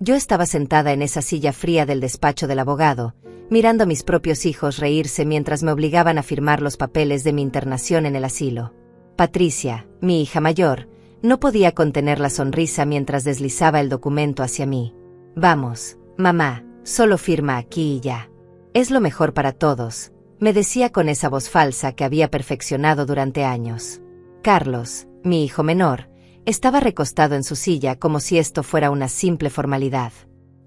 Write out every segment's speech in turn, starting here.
Yo estaba sentada en esa silla fría del despacho del abogado, mirando a mis propios hijos reírse mientras me obligaban a firmar los papeles de mi internación en el asilo. Patricia, mi hija mayor, no podía contener la sonrisa mientras deslizaba el documento hacia mí. Vamos, mamá, solo firma aquí y ya. Es lo mejor para todos, me decía con esa voz falsa que había perfeccionado durante años. Carlos, mi hijo menor, estaba recostado en su silla como si esto fuera una simple formalidad.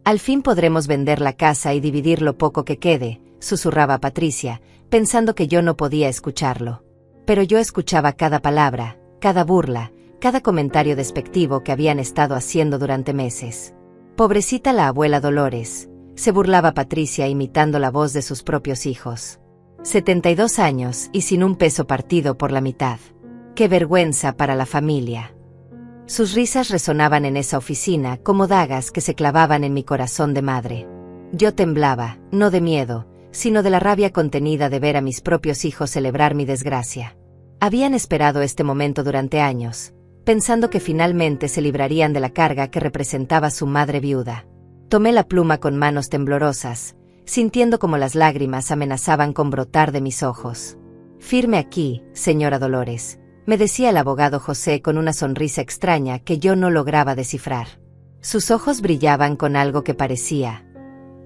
Al fin podremos vender la casa y dividir lo poco que quede, susurraba Patricia, pensando que yo no podía escucharlo. Pero yo escuchaba cada palabra, cada burla, cada comentario despectivo que habían estado haciendo durante meses. Pobrecita la abuela Dolores, se burlaba Patricia imitando la voz de sus propios hijos. 72 años y sin un peso partido por la mitad. ¡Qué vergüenza para la familia! Sus risas resonaban en esa oficina como dagas que se clavaban en mi corazón de madre. Yo temblaba, no de miedo, sino de la rabia contenida de ver a mis propios hijos celebrar mi desgracia. Habían esperado este momento durante años, pensando que finalmente se librarían de la carga que representaba su madre viuda. Tomé la pluma con manos temblorosas, sintiendo como las lágrimas amenazaban con brotar de mis ojos. «Firme aquí, señora Dolores», me decía el abogado José con una sonrisa extraña que yo no lograba descifrar. Sus ojos brillaban con algo que parecía...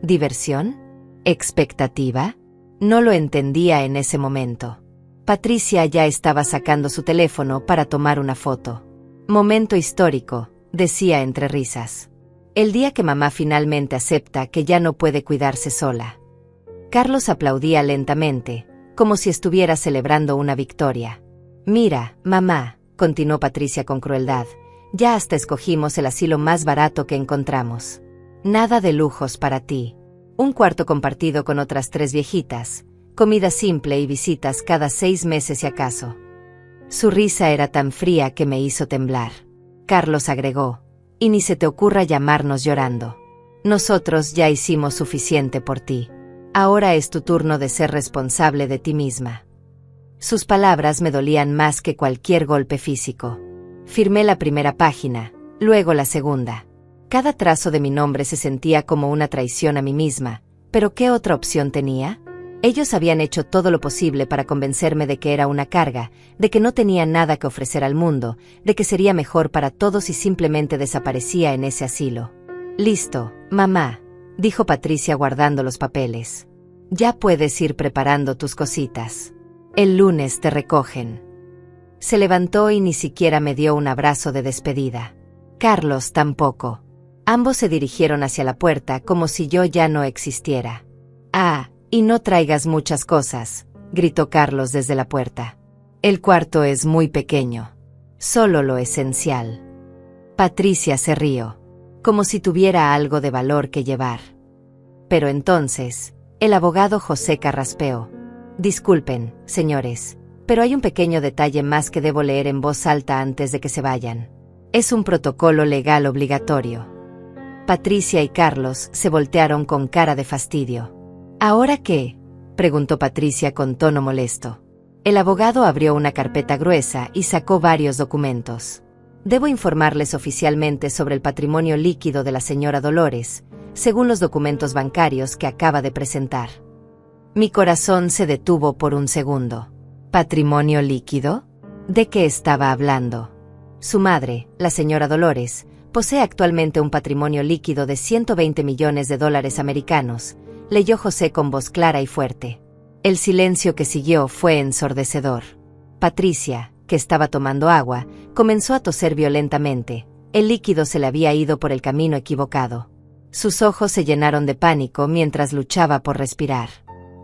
¿diversión? ¿Expectativa? No lo entendía en ese momento. Patricia ya estaba sacando su teléfono para tomar una foto. «Momento histórico», decía entre risas. «El día que mamá finalmente acepta que ya no puede cuidarse sola». Carlos aplaudía lentamente, como si estuviera celebrando una victoria. «Mira, mamá», continuó Patricia con crueldad, «ya hasta escogimos el asilo más barato que encontramos. Nada de lujos para ti. Un cuarto compartido con otras 3 viejitas, comida simple y visitas cada 6 meses si acaso». Su risa era tan fría que me hizo temblar. Carlos agregó, «Y ni se te ocurra llamarnos llorando. Nosotros ya hicimos suficiente por ti. Ahora es tu turno de ser responsable de ti misma». Sus palabras me dolían más que cualquier golpe físico. Firmé la primera página, luego la segunda. Cada trazo de mi nombre se sentía como una traición a mí misma, pero ¿qué otra opción tenía? Ellos habían hecho todo lo posible para convencerme de que era una carga, de que no tenía nada que ofrecer al mundo, de que sería mejor para todos si simplemente desaparecía en ese asilo. «Listo, mamá», dijo Patricia guardando los papeles. «Ya puedes ir preparando tus cositas. El lunes te recogen». Se levantó y ni siquiera me dio un abrazo de despedida. Carlos tampoco. Ambos se dirigieron hacia la puerta como si yo ya no existiera. «Ah, y no traigas muchas cosas», gritó Carlos desde la puerta. «El cuarto es muy pequeño. Solo lo esencial». Patricia se rió, como si tuviera algo de valor que llevar. Pero entonces, el abogado José carraspeó. «Disculpen, señores, pero hay un pequeño detalle más que debo leer en voz alta antes de que se vayan. Es un protocolo legal obligatorio». Patricia y Carlos se voltearon con cara de fastidio. «¿Ahora qué?», preguntó Patricia con tono molesto. El abogado abrió una carpeta gruesa y sacó varios documentos. «Debo informarles oficialmente sobre el patrimonio líquido de la señora Dolores, según los documentos bancarios que acaba de presentar». Mi corazón se detuvo por un segundo. ¿Patrimonio líquido? ¿De qué estaba hablando? Su madre, la señora Dolores, posee actualmente un patrimonio líquido de $120 millones americanos, leyó José con voz clara y fuerte. El silencio que siguió fue ensordecedor. Patricia, que estaba tomando agua, comenzó a toser violentamente. El líquido se le había ido por el camino equivocado. Sus ojos se llenaron de pánico mientras luchaba por respirar.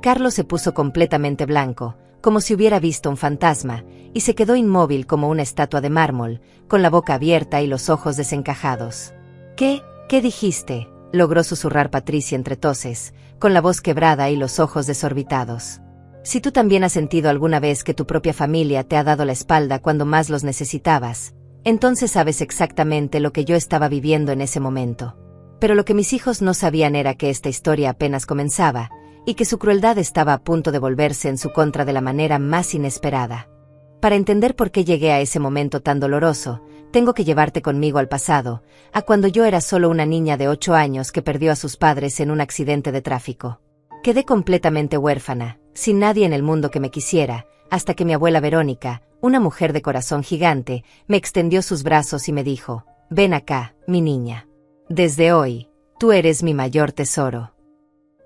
Carlos se puso completamente blanco, como si hubiera visto un fantasma, y se quedó inmóvil como una estatua de mármol, con la boca abierta y los ojos desencajados. ¿Qué dijiste?, logró susurrar Patricia entre toses, con la voz quebrada y los ojos desorbitados. Si tú también has sentido alguna vez que tu propia familia te ha dado la espalda cuando más los necesitabas, entonces sabes exactamente lo que yo estaba viviendo en ese momento. Pero lo que mis hijos no sabían era que esta historia apenas comenzaba, y que su crueldad estaba a punto de volverse en su contra de la manera más inesperada. Para entender por qué llegué a ese momento tan doloroso, tengo que llevarte conmigo al pasado, a cuando yo era solo una niña de 8 años que perdió a sus padres en un accidente de tráfico. Quedé completamente huérfana, sin nadie en el mundo que me quisiera, hasta que mi abuela Verónica, una mujer de corazón gigante, me extendió sus brazos y me dijo: «Ven acá, mi niña. Desde hoy, tú eres mi mayor tesoro».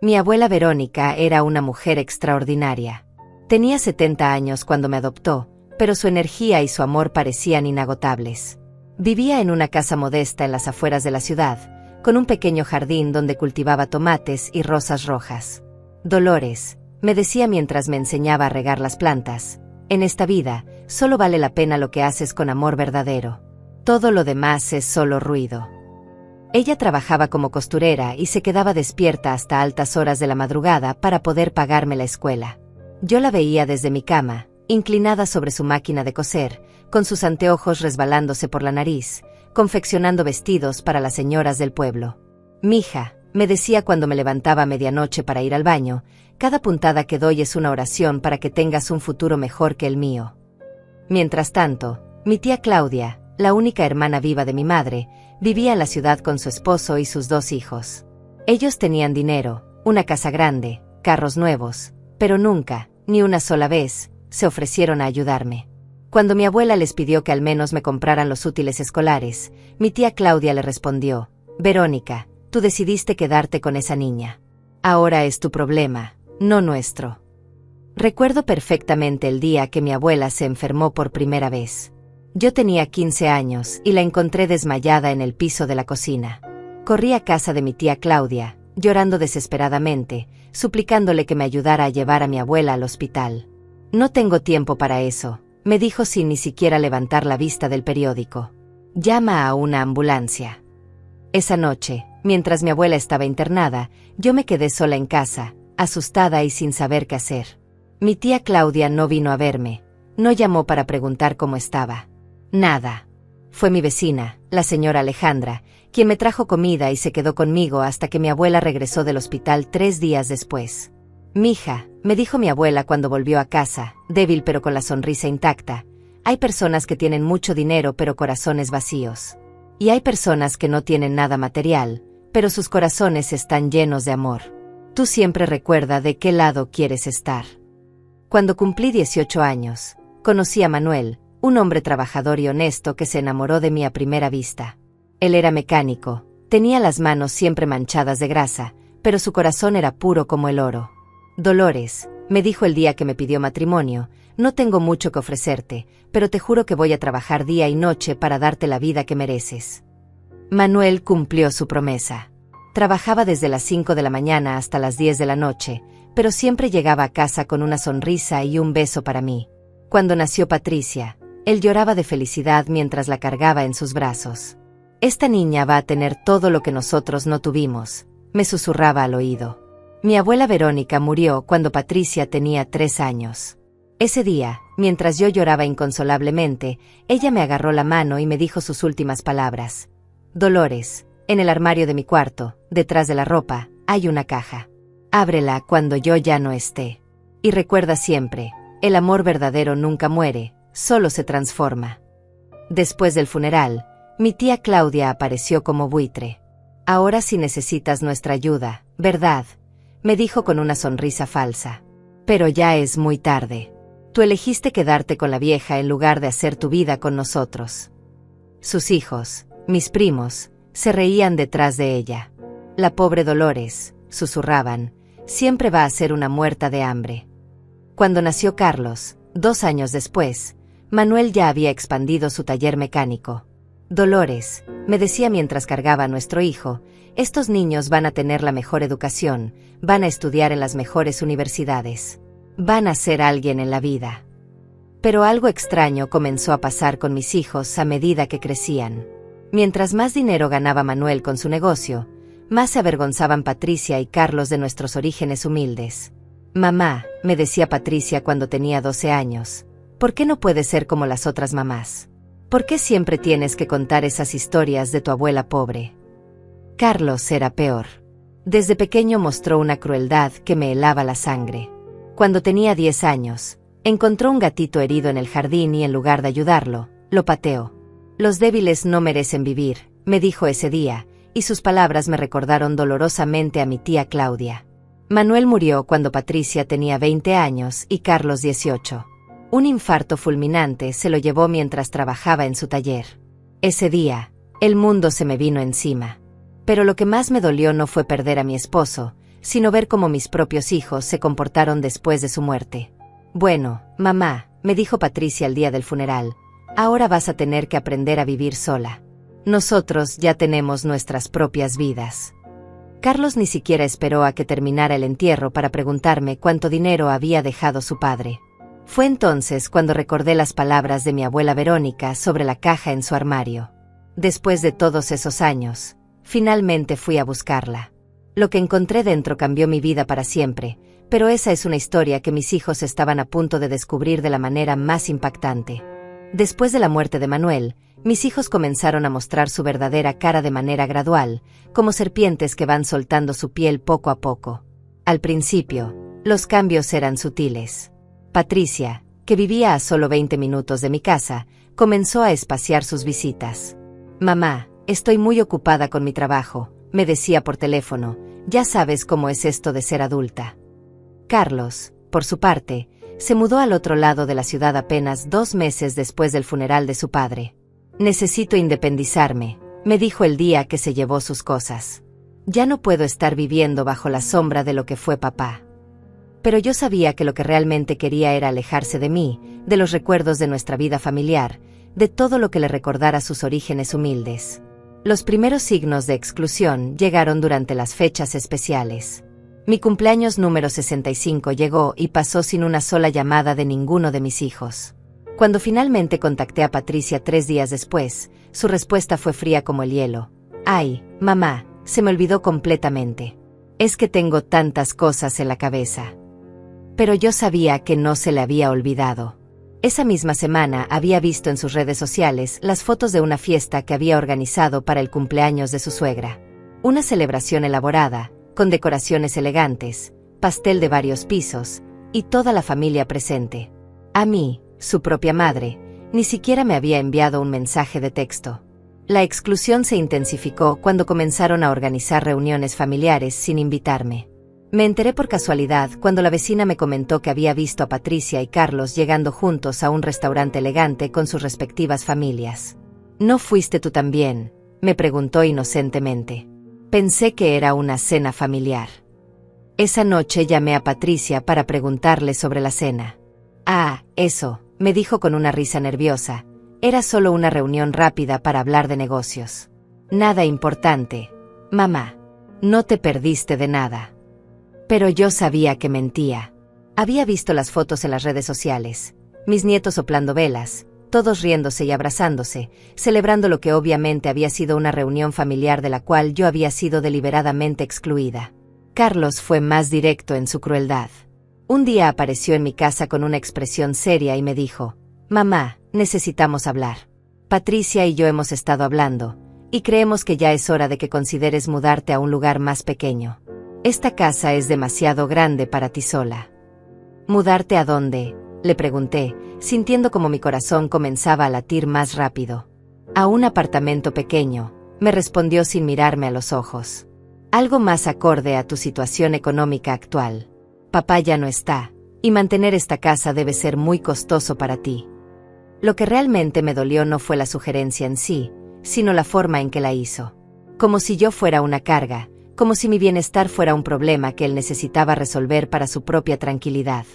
Mi abuela Verónica era una mujer extraordinaria. Tenía 70 años cuando me adoptó, pero su energía y su amor parecían inagotables. Vivía en una casa modesta en las afueras de la ciudad, con un pequeño jardín donde cultivaba tomates y rosas rojas. «Dolores», me decía mientras me enseñaba a regar las plantas, «en esta vida, solo vale la pena lo que haces con amor verdadero. Todo lo demás es solo ruido». Ella trabajaba como costurera y se quedaba despierta hasta altas horas de la madrugada para poder pagarme la escuela. Yo la veía desde mi cama, inclinada sobre su máquina de coser, con sus anteojos resbalándose por la nariz, confeccionando vestidos para las señoras del pueblo. «Mija», me decía cuando me levantaba a medianoche para ir al baño, «cada puntada que doy es una oración para que tengas un futuro mejor que el mío». Mientras tanto, mi tía Claudia, la única hermana viva de mi madre, vivía en la ciudad con su esposo y sus 2 hijos. Ellos tenían dinero, una casa grande, carros nuevos, pero nunca, ni una sola vez, se ofrecieron a ayudarme. Cuando mi abuela les pidió que al menos me compraran los útiles escolares, mi tía Claudia le respondió: «Verónica, tú decidiste quedarte con esa niña. Ahora es tu problema, no nuestro». Recuerdo perfectamente el día que mi abuela se enfermó por primera vez. Yo tenía 15 años y la encontré desmayada en el piso de la cocina. Corrí a casa de mi tía Claudia, llorando desesperadamente, suplicándole que me ayudara a llevar a mi abuela al hospital. «No tengo tiempo para eso», me dijo sin ni siquiera levantar la vista del periódico. «Llama a una ambulancia». Esa noche, mientras mi abuela estaba internada, yo me quedé sola en casa, asustada y sin saber qué hacer. Mi tía Claudia no vino a verme, no llamó para preguntar cómo estaba. Nada. Fue mi vecina, la señora Alejandra, quien me trajo comida y se quedó conmigo hasta que mi abuela regresó del hospital 3 días después. «Mija», me dijo mi abuela cuando volvió a casa, débil pero con la sonrisa intacta, «hay personas que tienen mucho dinero pero corazones vacíos. Y hay personas que no tienen nada material, pero sus corazones están llenos de amor. Tú siempre recuerda de qué lado quieres estar». Cuando cumplí 18 años, conocí a Manuel, un hombre trabajador y honesto que se enamoró de mí a primera vista. Él era mecánico, tenía las manos siempre manchadas de grasa, pero su corazón era puro como el oro. «Dolores», me dijo el día que me pidió matrimonio, «no tengo mucho que ofrecerte, pero te juro que voy a trabajar día y noche para darte la vida que mereces». Manuel cumplió su promesa. Trabajaba desde las 5 de la mañana hasta las 10 de la noche, pero siempre llegaba a casa con una sonrisa y un beso para mí. Cuando nació Patricia, él lloraba de felicidad mientras la cargaba en sus brazos. «Esta niña va a tener todo lo que nosotros no tuvimos», me susurraba al oído. Mi abuela Verónica murió cuando Patricia tenía 3 años. Ese día, mientras yo lloraba inconsolablemente, ella me agarró la mano y me dijo sus últimas palabras: «Dolores, en el armario de mi cuarto, detrás de la ropa, hay una caja. Ábrela cuando yo ya no esté. Y recuerda siempre, el amor verdadero nunca muere, solo se transforma». Después del funeral, mi tía Claudia apareció como buitre. «Ahora sí necesitas nuestra ayuda, ¿verdad?», me dijo con una sonrisa falsa. «Pero ya es muy tarde. Tú elegiste quedarte con la vieja en lugar de hacer tu vida con nosotros». Sus hijos, mis primos, se reían detrás de ella. «La pobre Dolores», susurraban, «siempre va a ser una muerta de hambre». Cuando nació Carlos, 2 años después, Manuel ya había expandido su taller mecánico. «Dolores», me decía mientras cargaba a nuestro hijo, «estos niños van a tener la mejor educación, van a estudiar en las mejores universidades. Van a ser alguien en la vida». Pero algo extraño comenzó a pasar con mis hijos a medida que crecían. Mientras más dinero ganaba Manuel con su negocio, más se avergonzaban Patricia y Carlos de nuestros orígenes humildes. «Mamá», me decía Patricia cuando tenía 12 años, «¿por qué no puedes ser como las otras mamás? ¿Por qué siempre tienes que contar esas historias de tu abuela pobre?». Carlos era peor. Desde pequeño mostró una crueldad que me helaba la sangre. Cuando tenía 10 años, encontró un gatito herido en el jardín y en lugar de ayudarlo, lo pateó. Los débiles no merecen vivir, me dijo ese día, y sus palabras me recordaron dolorosamente a mi tía Claudia. Manuel murió cuando Patricia tenía 20 años y Carlos 18. Un infarto fulminante se lo llevó mientras trabajaba en su taller. Ese día, el mundo se me vino encima. Pero lo que más me dolió no fue perder a mi esposo, sino ver cómo mis propios hijos se comportaron después de su muerte. Bueno, mamá, me dijo Patricia el día del funeral, ahora vas a tener que aprender a vivir sola. Nosotros ya tenemos nuestras propias vidas. Carlos ni siquiera esperó a que terminara el entierro para preguntarme cuánto dinero había dejado su padre. Fue entonces cuando recordé las palabras de mi abuela Verónica sobre la caja en su armario. Después de todos esos años, finalmente fui a buscarla. Lo que encontré dentro cambió mi vida para siempre, pero esa es una historia que mis hijos estaban a punto de descubrir de la manera más impactante. Después de la muerte de Manuel, mis hijos comenzaron a mostrar su verdadera cara de manera gradual, como serpientes que van soltando su piel poco a poco. Al principio, los cambios eran sutiles. Patricia, que vivía a solo 20 minutos de mi casa, comenzó a espaciar sus visitas. Mamá, estoy muy ocupada con mi trabajo, me decía por teléfono, ya sabes cómo es esto de ser adulta. Carlos, por su parte, se mudó al otro lado de la ciudad apenas 2 meses después del funeral de su padre. Necesito independizarme, me dijo el día que se llevó sus cosas. Ya no puedo estar viviendo bajo la sombra de lo que fue papá. Pero yo sabía que lo que realmente quería era alejarse de mí, de los recuerdos de nuestra vida familiar, de todo lo que le recordara sus orígenes humildes. Los primeros signos de exclusión llegaron durante las fechas especiales. Mi cumpleaños número 65 llegó y pasó sin una sola llamada de ninguno de mis hijos. Cuando finalmente contacté a Patricia 3 días después, su respuesta fue fría como el hielo. Ay, mamá, se me olvidó completamente. Es que tengo tantas cosas en la cabeza. Pero yo sabía que no se le había olvidado. Esa misma semana había visto en sus redes sociales las fotos de una fiesta que había organizado para el cumpleaños de su suegra. Una celebración elaborada, con decoraciones elegantes, pastel de varios pisos, y toda la familia presente. A mí, su propia madre, ni siquiera me había enviado un mensaje de texto. La exclusión se intensificó cuando comenzaron a organizar reuniones familiares sin invitarme. Me enteré por casualidad cuando la vecina me comentó que había visto a Patricia y Carlos llegando juntos a un restaurante elegante con sus respectivas familias. ¿No fuiste tú también?, me preguntó inocentemente. Pensé que era una cena familiar. Esa noche llamé a Patricia para preguntarle sobre la cena. Ah, eso, me dijo con una risa nerviosa. Era solo una reunión rápida para hablar de negocios. Nada importante. Mamá, no te perdiste de nada. Pero yo sabía que mentía. Había visto las fotos en las redes sociales, mis nietos soplando velas, todos riéndose y abrazándose, celebrando lo que obviamente había sido una reunión familiar de la cual yo había sido deliberadamente excluida. Carlos fue más directo en su crueldad. Un día apareció en mi casa con una expresión seria y me dijo: «Mamá, necesitamos hablar. Patricia y yo hemos estado hablando, y creemos que ya es hora de que consideres mudarte a un lugar más pequeño. Esta casa es demasiado grande para ti sola». «¿Mudarte a dónde?», le pregunté, sintiendo como mi corazón comenzaba a latir más rápido. «A un apartamento pequeño», me respondió sin mirarme a los ojos. «Algo más acorde a tu situación económica actual. Papá ya no está, y mantener esta casa debe ser muy costoso para ti». Lo que realmente me dolió no fue la sugerencia en sí, sino la forma en que la hizo. Como si yo fuera una carga, como si mi bienestar fuera un problema que él necesitaba resolver para su propia tranquilidad.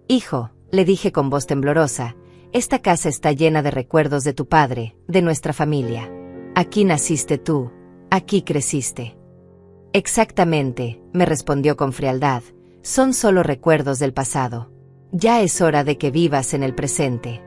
«Hijo», le dije con voz temblorosa, «esta casa está llena de recuerdos de tu padre, de nuestra familia. Aquí naciste tú, aquí creciste». «Exactamente», me respondió con frialdad, «son solo recuerdos del pasado. Ya es hora de que vivas en el presente».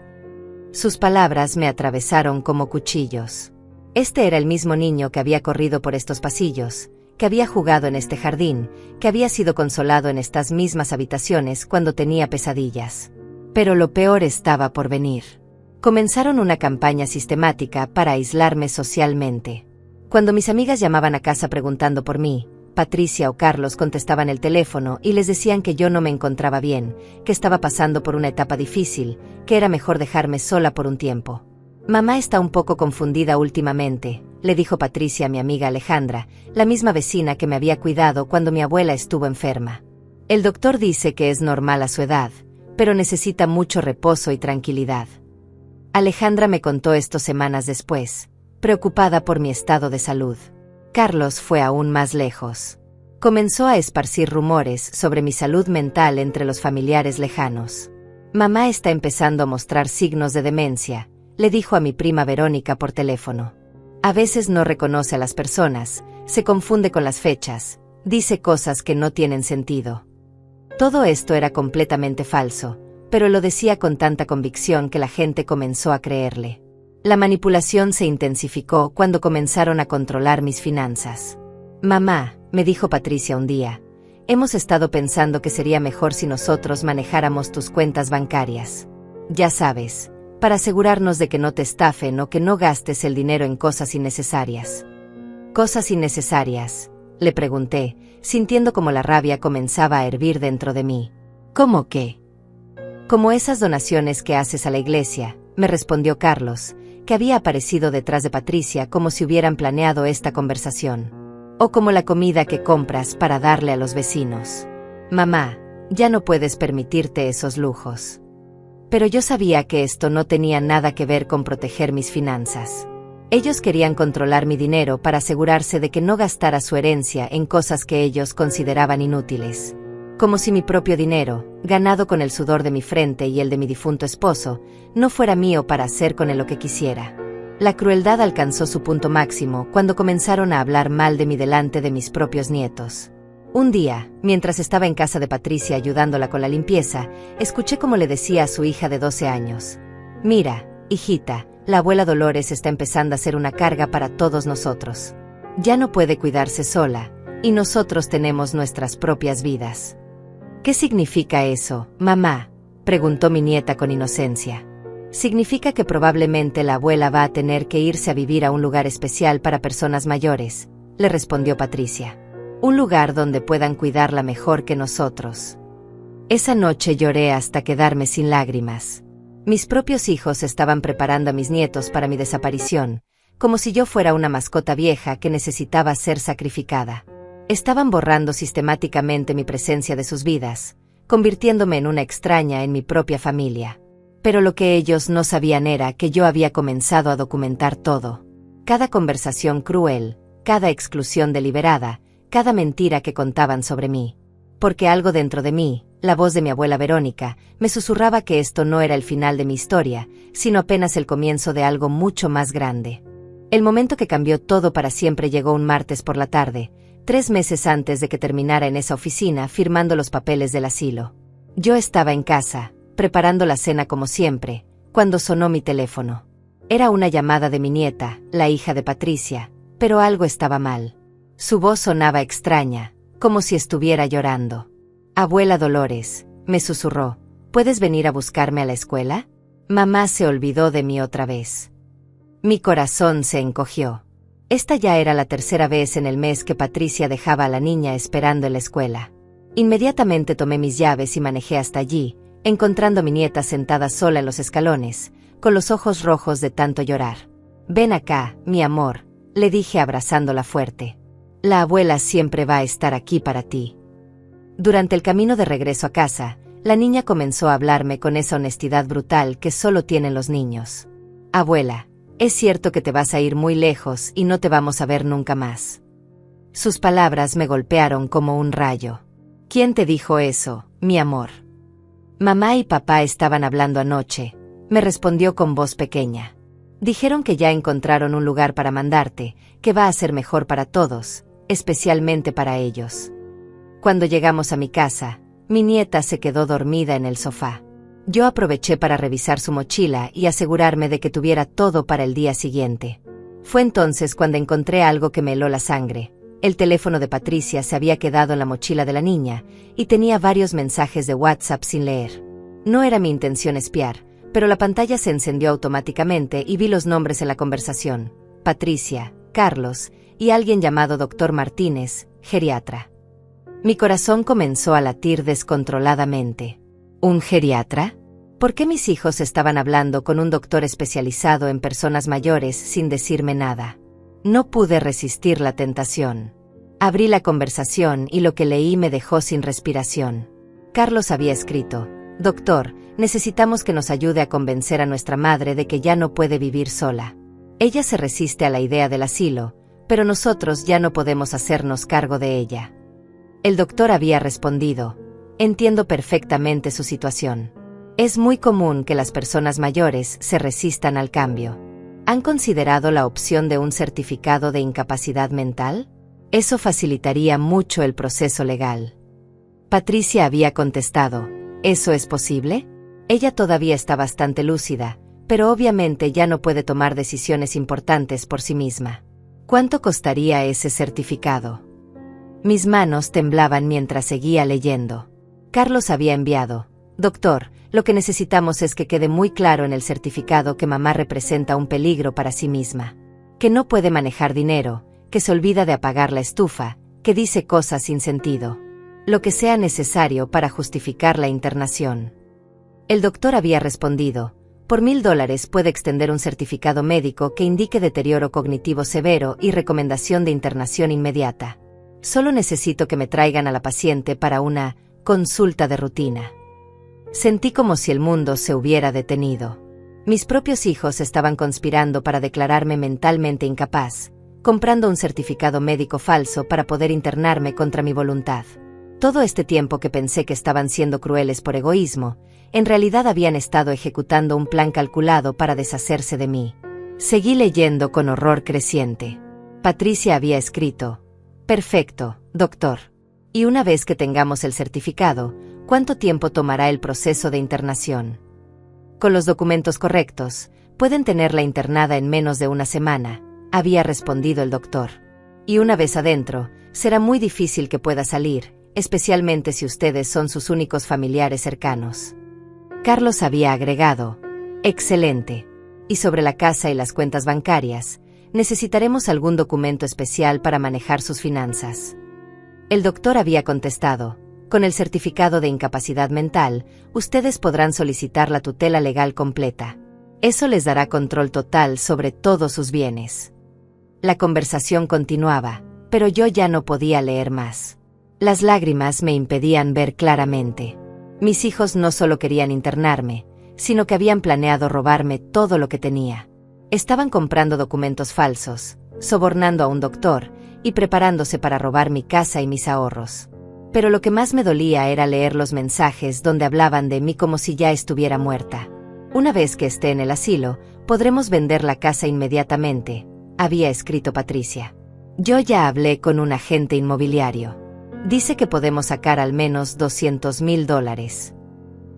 Sus palabras me atravesaron como cuchillos. Este era el mismo niño que había corrido por estos pasillos, que había jugado en este jardín, que había sido consolado en estas mismas habitaciones cuando tenía pesadillas. Pero lo peor estaba por venir. Comenzaron una campaña sistemática para aislarme socialmente. Cuando mis amigas llamaban a casa preguntando por mí, Patricia o Carlos contestaban el teléfono y les decían que yo no me encontraba bien, que estaba pasando por una etapa difícil, que era mejor dejarme sola por un tiempo. Mamá está un poco confundida últimamente, le dijo Patricia a mi amiga Alejandra, la misma vecina que me había cuidado cuando mi abuela estuvo enferma. El doctor dice que es normal a su edad, pero necesita mucho reposo y tranquilidad. Alejandra me contó esto semanas después, preocupada por mi estado de salud. Carlos fue aún más lejos. Comenzó a esparcir rumores sobre mi salud mental entre los familiares lejanos. Mamá está empezando a mostrar signos de demencia, le dijo a mi prima Verónica por teléfono. A veces no reconoce a las personas, se confunde con las fechas, dice cosas que no tienen sentido. Todo esto era completamente falso, pero lo decía con tanta convicción que la gente comenzó a creerle. La manipulación se intensificó cuando comenzaron a controlar mis finanzas. Mamá, me dijo Patricia un día, hemos estado pensando que sería mejor si nosotros manejáramos tus cuentas bancarias. Ya sabes, para asegurarnos de que no te estafen o que no gastes el dinero en cosas innecesarias. ¿Cosas innecesarias?, le pregunté, sintiendo como la rabia comenzaba a hervir dentro de mí. ¿Cómo qué? Como esas donaciones que haces a la iglesia, me respondió Carlos, que había aparecido detrás de Patricia como si hubieran planeado esta conversación. O como la comida que compras para darle a los vecinos. Mamá, ya no puedes permitirte esos lujos. Pero yo sabía que esto no tenía nada que ver con proteger mis finanzas. Ellos querían controlar mi dinero para asegurarse de que no gastara su herencia en cosas que ellos consideraban inútiles. Como si mi propio dinero, ganado con el sudor de mi frente y el de mi difunto esposo, no fuera mío para hacer con él lo que quisiera. La crueldad alcanzó su punto máximo cuando comenzaron a hablar mal de mí delante de mis propios nietos. Un día, mientras estaba en casa de Patricia ayudándola con la limpieza, escuché cómo le decía a su hija de 12 años: «Mira, hijita, la abuela Dolores está empezando a ser una carga para todos nosotros. Ya no puede cuidarse sola, y nosotros tenemos nuestras propias vidas». «¿Qué significa eso, mamá?», preguntó mi nieta con inocencia. «Significa que probablemente la abuela va a tener que irse a vivir a un lugar especial para personas mayores», le respondió Patricia. «Un lugar donde puedan cuidarla mejor que nosotros». Esa noche lloré hasta quedarme sin lágrimas. Mis propios hijos estaban preparando a mis nietos para mi desaparición, como si yo fuera una mascota vieja que necesitaba ser sacrificada. Estaban borrando sistemáticamente mi presencia de sus vidas, convirtiéndome en una extraña en mi propia familia. Pero lo que ellos no sabían era que yo había comenzado a documentar todo. Cada conversación cruel, cada exclusión deliberada, cada mentira que contaban sobre mí. Porque algo dentro de mí, la voz de mi abuela Verónica, me susurraba que esto no era el final de mi historia, sino apenas el comienzo de algo mucho más grande. El momento que cambió todo para siempre llegó un martes por la tarde, 3 meses antes de que terminara en esa oficina firmando los papeles del asilo. Yo estaba en casa, preparando la cena como siempre, cuando sonó mi teléfono. Era una llamada de mi nieta, la hija de Patricia, pero algo estaba mal. Su voz sonaba extraña, como si estuviera llorando. «Abuela Dolores», me susurró, «¿puedes venir a buscarme a la escuela?». Mamá se olvidó de mí otra vez. Mi corazón se encogió. Esta ya era la 3ª vez en el mes que Patricia dejaba a la niña esperando en la escuela. Inmediatamente tomé mis llaves y manejé hasta allí, encontrando a mi nieta sentada sola en los escalones, con los ojos rojos de tanto llorar. «Ven acá, mi amor», le dije abrazándola fuerte. «La abuela siempre va a estar aquí para ti». Durante el camino de regreso a casa, la niña comenzó a hablarme con esa honestidad brutal que solo tienen los niños. «Abuela, es cierto que te vas a ir muy lejos y no te vamos a ver nunca más». Sus palabras me golpearon como un rayo. «¿Quién te dijo eso, mi amor?». «Mamá y papá estaban hablando anoche», me respondió con voz pequeña. «Dijeron que ya encontraron un lugar para mandarte, que va a ser mejor para todos, especialmente para ellos». Cuando llegamos a mi casa, mi nieta se quedó dormida en el sofá. Yo aproveché para revisar su mochila y asegurarme de que tuviera todo para el día siguiente. Fue entonces cuando encontré algo que me heló la sangre. El teléfono de Patricia se había quedado en la mochila de la niña y tenía varios mensajes de WhatsApp sin leer. No era mi intención espiar, pero la pantalla se encendió automáticamente y vi los nombres en la conversación: Patricia, Carlos y alguien llamado Dr. Martínez, geriatra. Mi corazón comenzó a latir descontroladamente. ¿Un geriatra? ¿Por qué mis hijos estaban hablando con un doctor especializado en personas mayores sin decirme nada? No pude resistir la tentación. Abrí la conversación y lo que leí me dejó sin respiración. Carlos había escrito: «Doctor, necesitamos que nos ayude a convencer a nuestra madre de que ya no puede vivir sola. Ella se resiste a la idea del asilo, pero nosotros ya no podemos hacernos cargo de ella». El doctor había respondido: «Entiendo perfectamente su situación. Es muy común que las personas mayores se resistan al cambio. ¿Han considerado la opción de un certificado de incapacidad mental? Eso facilitaría mucho el proceso legal». Patricia había contestado: «¿Eso es posible?». Ella todavía está bastante lúcida, pero obviamente ya no puede tomar decisiones importantes por sí misma. ¿Cuánto costaría ese certificado? Mis manos temblaban mientras seguía leyendo. Carlos había enviado: «Doctor, lo que necesitamos es que quede muy claro en el certificado que mamá representa un peligro para sí misma. Que no puede manejar dinero, que se olvida de apagar la estufa, que dice cosas sin sentido. Lo que sea necesario para justificar la internación». El doctor había respondido: «Por $1000 puede extender un certificado médico que indique deterioro cognitivo severo y recomendación de internación inmediata. Solo necesito que me traigan a la paciente para una consulta de rutina». Sentí como si el mundo se hubiera detenido. Mis propios hijos estaban conspirando para declararme mentalmente incapaz, comprando un certificado médico falso para poder internarme contra mi voluntad. Todo este tiempo que pensé que estaban siendo crueles por egoísmo, en realidad habían estado ejecutando un plan calculado para deshacerse de mí. Seguí leyendo con horror creciente. Patricia había escrito: «Perfecto, doctor. Y una vez que tengamos el certificado, ¿cuánto tiempo tomará el proceso de internación?». «Con los documentos correctos, pueden tenerla internada en menos de una semana», había respondido el doctor. «Y una vez adentro, será muy difícil que pueda salir, especialmente si ustedes son sus únicos familiares cercanos». Carlos había agregado: «Excelente. Y sobre la casa y las cuentas bancarias, necesitaremos algún documento especial para manejar sus finanzas». El doctor había contestado: «Con el certificado de incapacidad mental, ustedes podrán solicitar la tutela legal completa. Eso les dará control total sobre todos sus bienes». La conversación continuaba, pero yo ya no podía leer más. Las lágrimas me impedían ver claramente. Mis hijos no solo querían internarme, sino que habían planeado robarme todo lo que tenía. Estaban comprando documentos falsos, sobornando a un doctor y preparándose para robar mi casa y mis ahorros. Pero lo que más me dolía era leer los mensajes donde hablaban de mí como si ya estuviera muerta. «Una vez que esté en el asilo, podremos vender la casa inmediatamente», había escrito Patricia. «Yo ya hablé con un agente inmobiliario. Dice que podemos sacar al menos $200,000.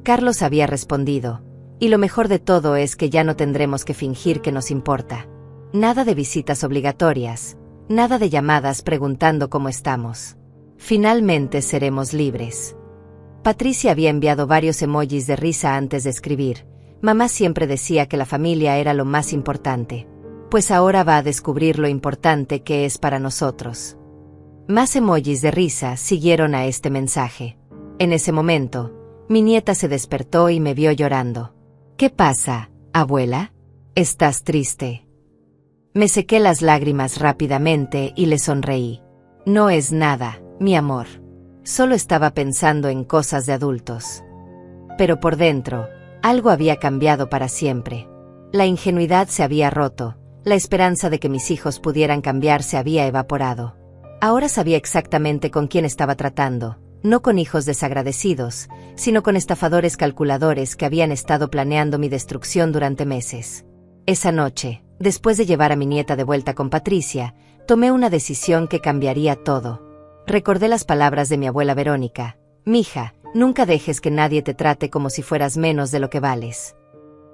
Carlos había respondido: «Y lo mejor de todo es que ya no tendremos que fingir que nos importa. Nada de visitas obligatorias, nada de llamadas preguntando cómo estamos. Finalmente seremos libres». Patricia había enviado varios emojis de risa antes de escribir: «Mamá siempre decía que la familia era lo más importante. Pues ahora va a descubrir lo importante que es para nosotros». Más emojis de risa siguieron a este mensaje. En ese momento, mi nieta se despertó y me vio llorando. «¿Qué pasa, abuela? ¿Estás triste?». Me sequé las lágrimas rápidamente y le sonreí. «No es nada, mi amor. Solo estaba pensando en cosas de adultos». Pero por dentro, algo había cambiado para siempre. La ingenuidad se había roto, la esperanza de que mis hijos pudieran cambiar se había evaporado. Ahora sabía exactamente con quién estaba tratando, no con hijos desagradecidos, sino con estafadores calculadores que habían estado planeando mi destrucción durante meses. Esa noche, después de llevar a mi nieta de vuelta con Patricia, tomé una decisión que cambiaría todo. Recordé las palabras de mi abuela Verónica: «Mija, nunca dejes que nadie te trate como si fueras menos de lo que vales».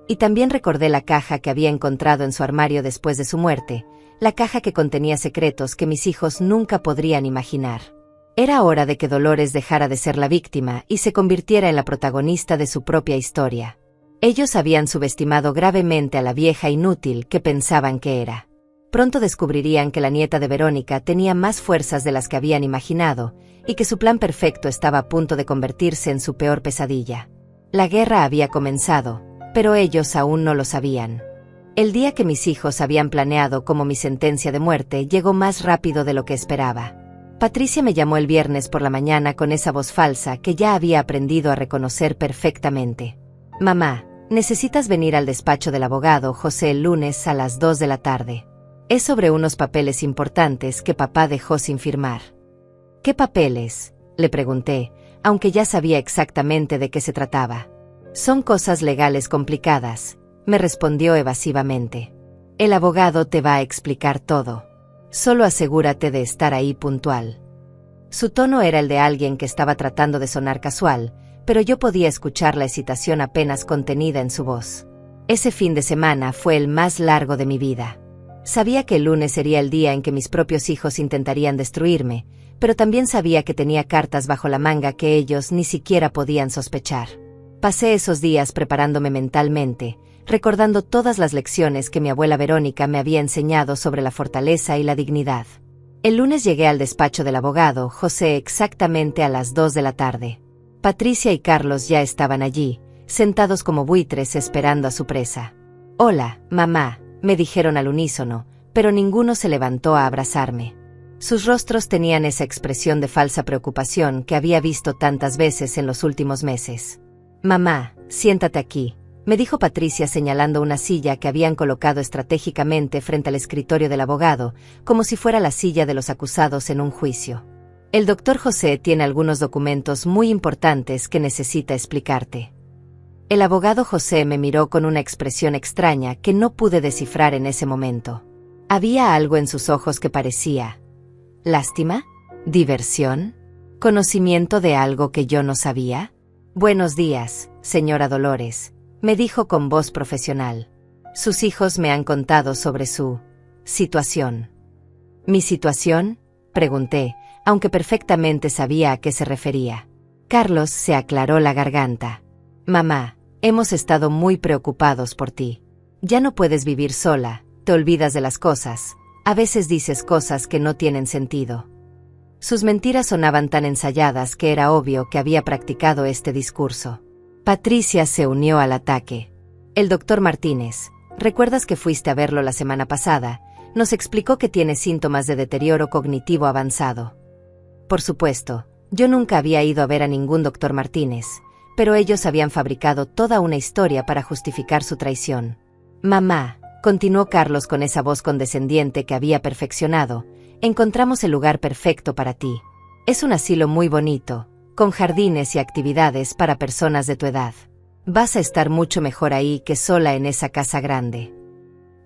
Y también recordé la caja que había encontrado en su armario después de su muerte, la caja que contenía secretos que mis hijos nunca podrían imaginar. Era hora de que Dolores dejara de ser la víctima y se convirtiera en la protagonista de su propia historia. Ellos habían subestimado gravemente a la vieja inútil que pensaban que era. Pronto descubrirían que la nieta de Verónica tenía más fuerzas de las que habían imaginado, y que su plan perfecto estaba a punto de convertirse en su peor pesadilla. La guerra había comenzado, pero ellos aún no lo sabían. El día que mis hijos habían planeado como mi sentencia de muerte llegó más rápido de lo que esperaba. Patricia me llamó el viernes por la mañana con esa voz falsa que ya había aprendido a reconocer perfectamente. Mamá, necesitas venir al despacho del abogado José el lunes a las 2 de la tarde. Es sobre unos papeles importantes que papá dejó sin firmar. ¿Qué papeles?, le pregunté, aunque ya sabía exactamente de qué se trataba. Son cosas legales complicadas, me respondió evasivamente. El abogado te va a explicar todo. Solo asegúrate de estar ahí puntual. Su tono era el de alguien que estaba tratando de sonar casual, pero yo podía escuchar la excitación apenas contenida en su voz. Ese fin de semana fue el más largo de mi vida. Sabía que el lunes sería el día en que mis propios hijos intentarían destruirme, pero también sabía que tenía cartas bajo la manga que ellos ni siquiera podían sospechar. Pasé esos días preparándome mentalmente, recordando todas las lecciones que mi abuela Verónica me había enseñado sobre la fortaleza y la dignidad. El lunes llegué al despacho del abogado José exactamente a las 2 de la tarde. Patricia y Carlos ya estaban allí, sentados como buitres esperando a su presa. «Hola, mamá», me dijeron al unísono, pero ninguno se levantó a abrazarme. Sus rostros tenían esa expresión de falsa preocupación que había visto tantas veces en los últimos meses. «Mamá, siéntate aquí», me dijo Patricia señalando una silla que habían colocado estratégicamente frente al escritorio del abogado, como si fuera la silla de los acusados en un juicio. «El doctor José tiene algunos documentos muy importantes que necesita explicarte». El abogado José me miró con una expresión extraña que no pude descifrar en ese momento. Había algo en sus ojos que parecía... ¿lástima? ¿Diversión? ¿Conocimiento de algo que yo no sabía? «Buenos días, señora Dolores», me dijo con voz profesional. «Sus hijos me han contado sobre su situación». «¿Mi situación?», pregunté, aunque perfectamente sabía a qué se refería. Carlos se aclaró la garganta. «Mamá, hemos estado muy preocupados por ti. Ya no puedes vivir sola, te olvidas de las cosas, a veces dices cosas que no tienen sentido». Sus mentiras sonaban tan ensayadas que era obvio que había practicado este discurso. Patricia se unió al ataque. «El doctor Martínez, ¿recuerdas que fuiste a verlo la semana pasada? Nos explicó que tiene síntomas de deterioro cognitivo avanzado». Por supuesto, yo nunca había ido a ver a ningún doctor Martínez, pero ellos habían fabricado toda una historia para justificar su traición. «Mamá», continuó Carlos con esa voz condescendiente que había perfeccionado, «encontramos el lugar perfecto para ti. Es un asilo muy bonito, con jardines y actividades para personas de tu edad. Vas a estar mucho mejor ahí que sola en esa casa grande».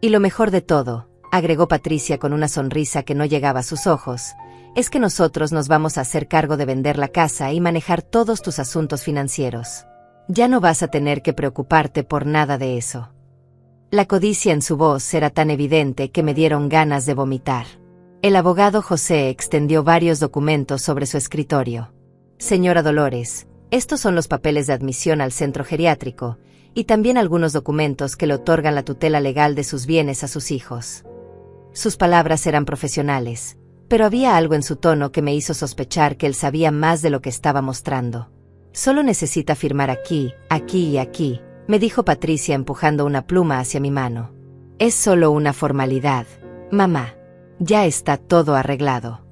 «Y lo mejor de todo», agregó Patricia con una sonrisa que no llegaba a sus ojos, «es que nosotros nos vamos a hacer cargo de vender la casa y manejar todos tus asuntos financieros. Ya no vas a tener que preocuparte por nada de eso». La codicia en su voz era tan evidente que me dieron ganas de vomitar. El abogado José extendió varios documentos sobre su escritorio. «Señora Dolores, estos son los papeles de admisión al centro geriátrico, y también algunos documentos que le otorgan la tutela legal de sus bienes a sus hijos». Sus palabras eran profesionales, pero había algo en su tono que me hizo sospechar que él sabía más de lo que estaba mostrando. «Solo necesita firmar aquí, aquí y aquí», me dijo Patricia empujando una pluma hacia mi mano. «Es solo una formalidad, mamá. Ya está todo arreglado».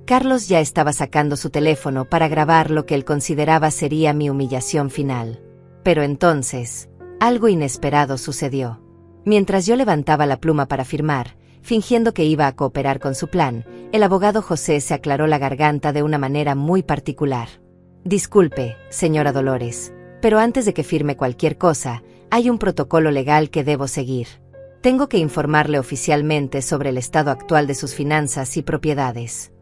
Carlos ya estaba sacando su teléfono para grabar lo que él consideraba sería mi humillación final. Pero entonces, algo inesperado sucedió. Mientras yo levantaba la pluma para firmar, fingiendo que iba a cooperar con su plan, el abogado José se aclaró la garganta de una manera muy particular. «Disculpe, señora Dolores, pero antes de que firme cualquier cosa, hay un protocolo legal que debo seguir. Tengo que informarle oficialmente sobre el estado actual de sus finanzas y propiedades».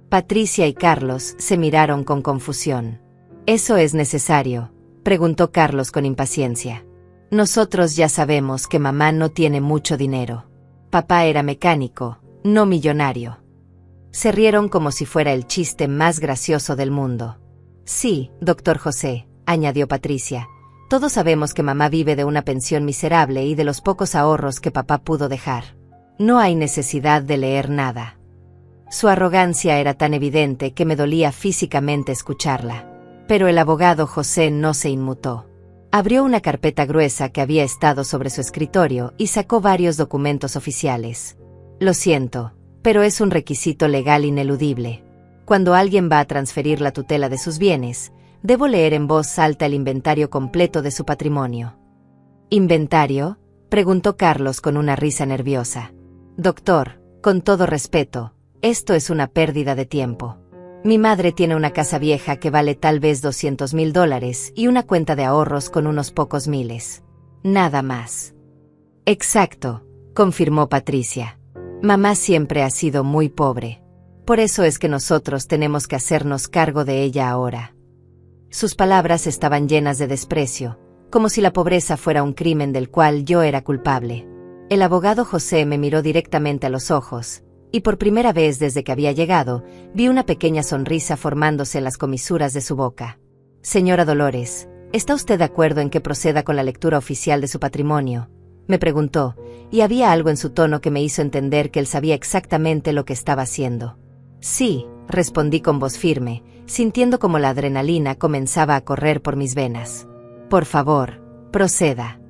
Patricia y Carlos se miraron con confusión. «¿Eso es necesario?», preguntó Carlos con impaciencia. «Nosotros ya sabemos que mamá no tiene mucho dinero. Papá era mecánico, no millonario». Se rieron como si fuera el chiste más gracioso del mundo. «Sí, doctor José», añadió Patricia, «todos sabemos que mamá vive de una pensión miserable y de los pocos ahorros que papá pudo dejar. No hay necesidad de leer nada». Su arrogancia era tan evidente que me dolía físicamente escucharla. Pero el abogado José no se inmutó. Abrió una carpeta gruesa que había estado sobre su escritorio y sacó varios documentos oficiales. Lo siento, pero es un requisito legal ineludible. Cuando alguien va a transferir la tutela de sus bienes, debo leer en voz alta el inventario completo de su patrimonio. ¿Inventario?, preguntó Carlos con una risa nerviosa. Doctor, con todo respeto, esto es una pérdida de tiempo. Mi madre tiene una casa vieja que vale tal vez $200,000 y una cuenta de ahorros con unos pocos miles. Nada más. Exacto, confirmó Patricia. Mamá siempre ha sido muy pobre. Por eso es que nosotros tenemos que hacernos cargo de ella ahora. Sus palabras estaban llenas de desprecio, como si la pobreza fuera un crimen del cual yo era culpable. El abogado José me miró directamente a los ojos, y por primera vez desde que había llegado, vi una pequeña sonrisa formándose en las comisuras de su boca. Señora Dolores, ¿está usted de acuerdo en que proceda con la lectura oficial de su patrimonio?, me preguntó, y había algo en su tono que me hizo entender que él sabía exactamente lo que estaba haciendo. Sí, respondí con voz firme, sintiendo como la adrenalina comenzaba a correr por mis venas. Por favor, proceda.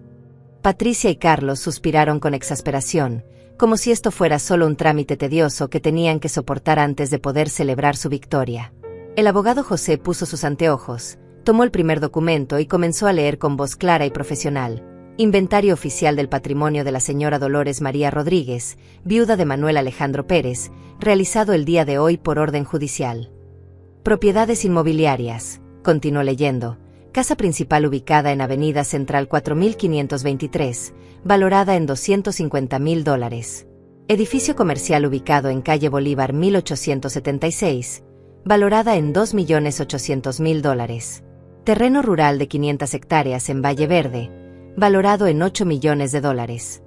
Patricia y Carlos suspiraron con exasperación, como si esto fuera solo un trámite tedioso que tenían que soportar antes de poder celebrar su victoria. El abogado José puso sus anteojos, tomó el primer documento y comenzó a leer con voz clara y profesional. Inventario oficial del patrimonio de la señora Dolores María Rodríguez, viuda de Manuel Alejandro Pérez, realizado el día de hoy por orden judicial. Propiedades inmobiliarias, continuó leyendo. Casa principal ubicada en Avenida Central 4523, valorada en $250,000. Edificio comercial ubicado en calle Bolívar 1876, valorada en $2,800,000. Terreno rural de 500 hectáreas en Valle Verde, valorado en $8 millones.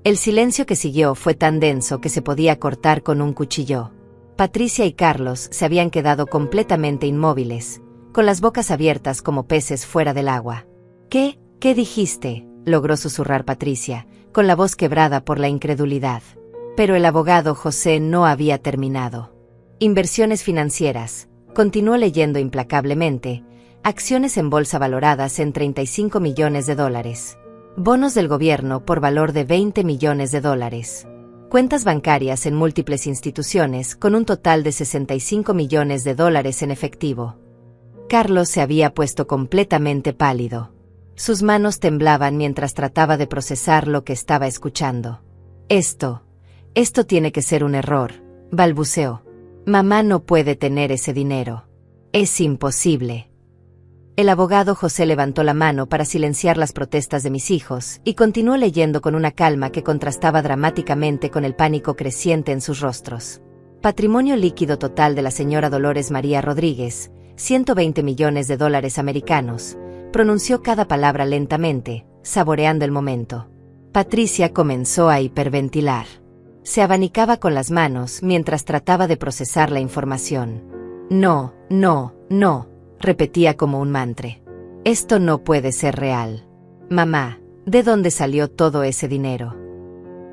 El silencio que siguió fue tan denso que se podía cortar con un cuchillo. Patricia y Carlos se habían quedado completamente inmóviles, con las bocas abiertas como peces fuera del agua. ¿Qué dijiste?, logró susurrar Patricia, con la voz quebrada por la incredulidad. Pero el abogado José no había terminado. Inversiones financieras, continuó leyendo implacablemente. Acciones en bolsa valoradas en $35 millones. Bonos del gobierno por valor de $20 millones. Cuentas bancarias en múltiples instituciones con un total de $65 millones en efectivo. Carlos se había puesto completamente pálido. Sus manos temblaban mientras trataba de procesar lo que estaba escuchando. Esto tiene que ser un error, balbuceó. Mamá no puede tener ese dinero. Es imposible. El abogado José levantó la mano para silenciar las protestas de mis hijos y continuó leyendo con una calma que contrastaba dramáticamente con el pánico creciente en sus rostros. Patrimonio líquido total de la señora Dolores María Rodríguez, $120 millones americanos, pronunció cada palabra lentamente, saboreando el momento. Patricia comenzó a hiperventilar. Se abanicaba con las manos mientras trataba de procesar la información. No, repetía como un mantra. Esto no puede ser real. Mamá, ¿de dónde salió todo ese dinero?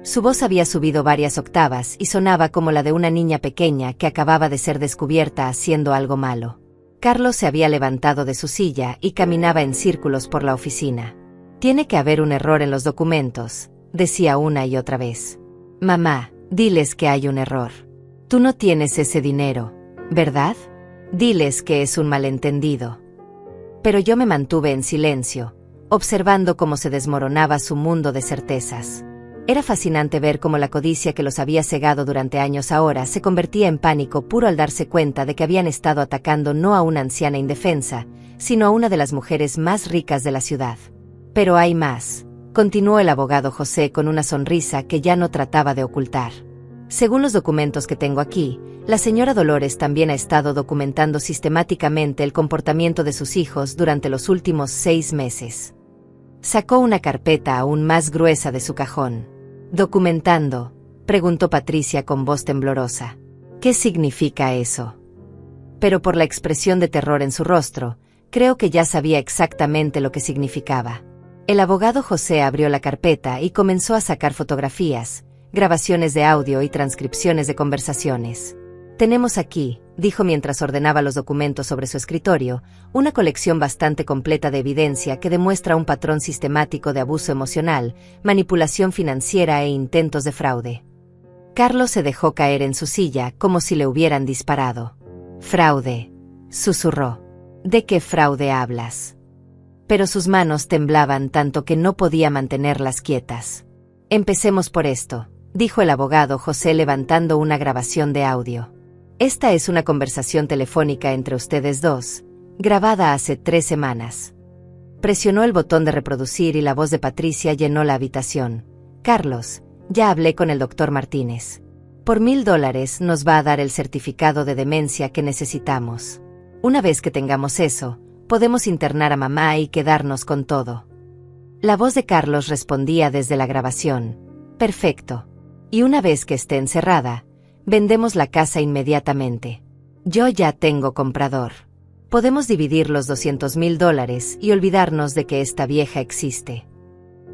Su voz había subido varias octavas y sonaba como la de una niña pequeña que acababa de ser descubierta haciendo algo malo. Carlos se había levantado de su silla y caminaba en círculos por la oficina. Tiene que haber un error en los documentos, decía una y otra vez. Mamá, diles que hay un error. Tú no tienes ese dinero, ¿verdad? Diles que es un malentendido. Pero yo me mantuve en silencio, observando cómo se desmoronaba su mundo de certezas. Era fascinante ver cómo la codicia que los había cegado durante años ahora se convertía en pánico puro al darse cuenta de que habían estado atacando no a una anciana indefensa, sino a una de las mujeres más ricas de la ciudad. Pero hay más, continuó el abogado José con una sonrisa que ya no trataba de ocultar. Según los documentos que tengo aquí, la señora Dolores también ha estado documentando sistemáticamente el comportamiento de sus hijos durante los últimos 6 meses. Sacó una carpeta aún más gruesa de su cajón. ¿Documentando?, preguntó Patricia con voz temblorosa. ¿Qué significa eso? Pero por la expresión de terror en su rostro, creo que ya sabía exactamente lo que significaba. El abogado José abrió la carpeta y comenzó a sacar fotografías, grabaciones de audio y transcripciones de conversaciones. Tenemos aquí, dijo mientras ordenaba los documentos sobre su escritorio, una colección bastante completa de evidencia que demuestra un patrón sistemático de abuso emocional, manipulación financiera e intentos de fraude. Carlos se dejó caer en su silla como si le hubieran disparado. «Fraude», susurró. «¿De qué fraude hablas?» Pero sus manos temblaban tanto que no podía mantenerlas quietas. «Empecemos por esto», dijo el abogado José levantando una grabación de audio. «Esta es una conversación telefónica entre ustedes dos, grabada hace 3 semanas». Presionó el botón de reproducir y la voz de Patricia llenó la habitación. «Carlos, ya hablé con el doctor Martínez. Por $1000 nos va a dar el certificado de demencia que necesitamos. Una vez que tengamos eso, podemos internar a mamá y quedarnos con todo». La voz de Carlos respondía desde la grabación. «Perfecto. Y una vez que esté encerrada, vendemos la casa inmediatamente. Yo ya tengo comprador. Podemos dividir los $200,000 y olvidarnos de que esta vieja existe».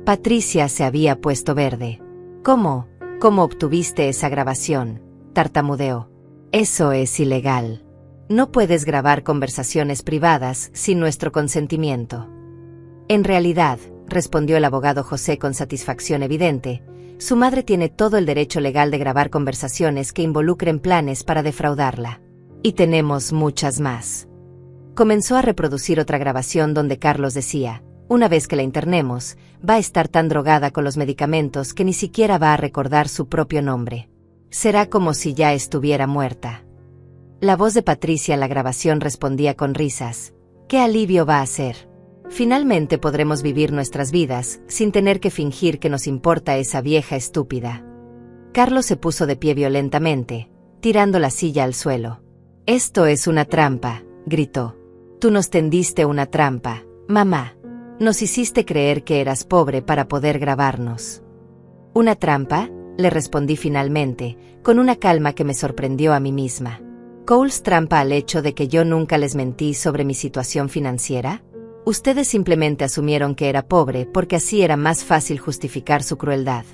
Patricia se había puesto verde. «¿Cómo? ¿Cómo obtuviste esa grabación?», tartamudeó. «Eso es ilegal. No puedes grabar conversaciones privadas sin nuestro consentimiento». «En realidad», respondió el abogado José con satisfacción evidente, «su madre tiene todo el derecho legal de grabar conversaciones que involucren planes para defraudarla. Y tenemos muchas más». Comenzó a reproducir otra grabación donde Carlos decía: «Una vez que la internemos, va a estar tan drogada con los medicamentos que ni siquiera va a recordar su propio nombre. Será como si ya estuviera muerta». La voz de Patricia en la grabación respondía con risas. «¿Qué alivio va a ser? Finalmente podremos vivir nuestras vidas sin tener que fingir que nos importa esa vieja estúpida». Carlos se puso de pie violentamente, tirando la silla al suelo. «Esto es una trampa», gritó. «Tú nos tendiste una trampa, mamá. Nos hiciste creer que eras pobre para poder grabarnos». «¿Una trampa?», le respondí finalmente, con una calma que me sorprendió a mí misma. «¿Coles trampa al hecho de que yo nunca les mentí sobre mi situación financiera? Ustedes simplemente asumieron que era pobre porque así era más fácil justificar su crueldad».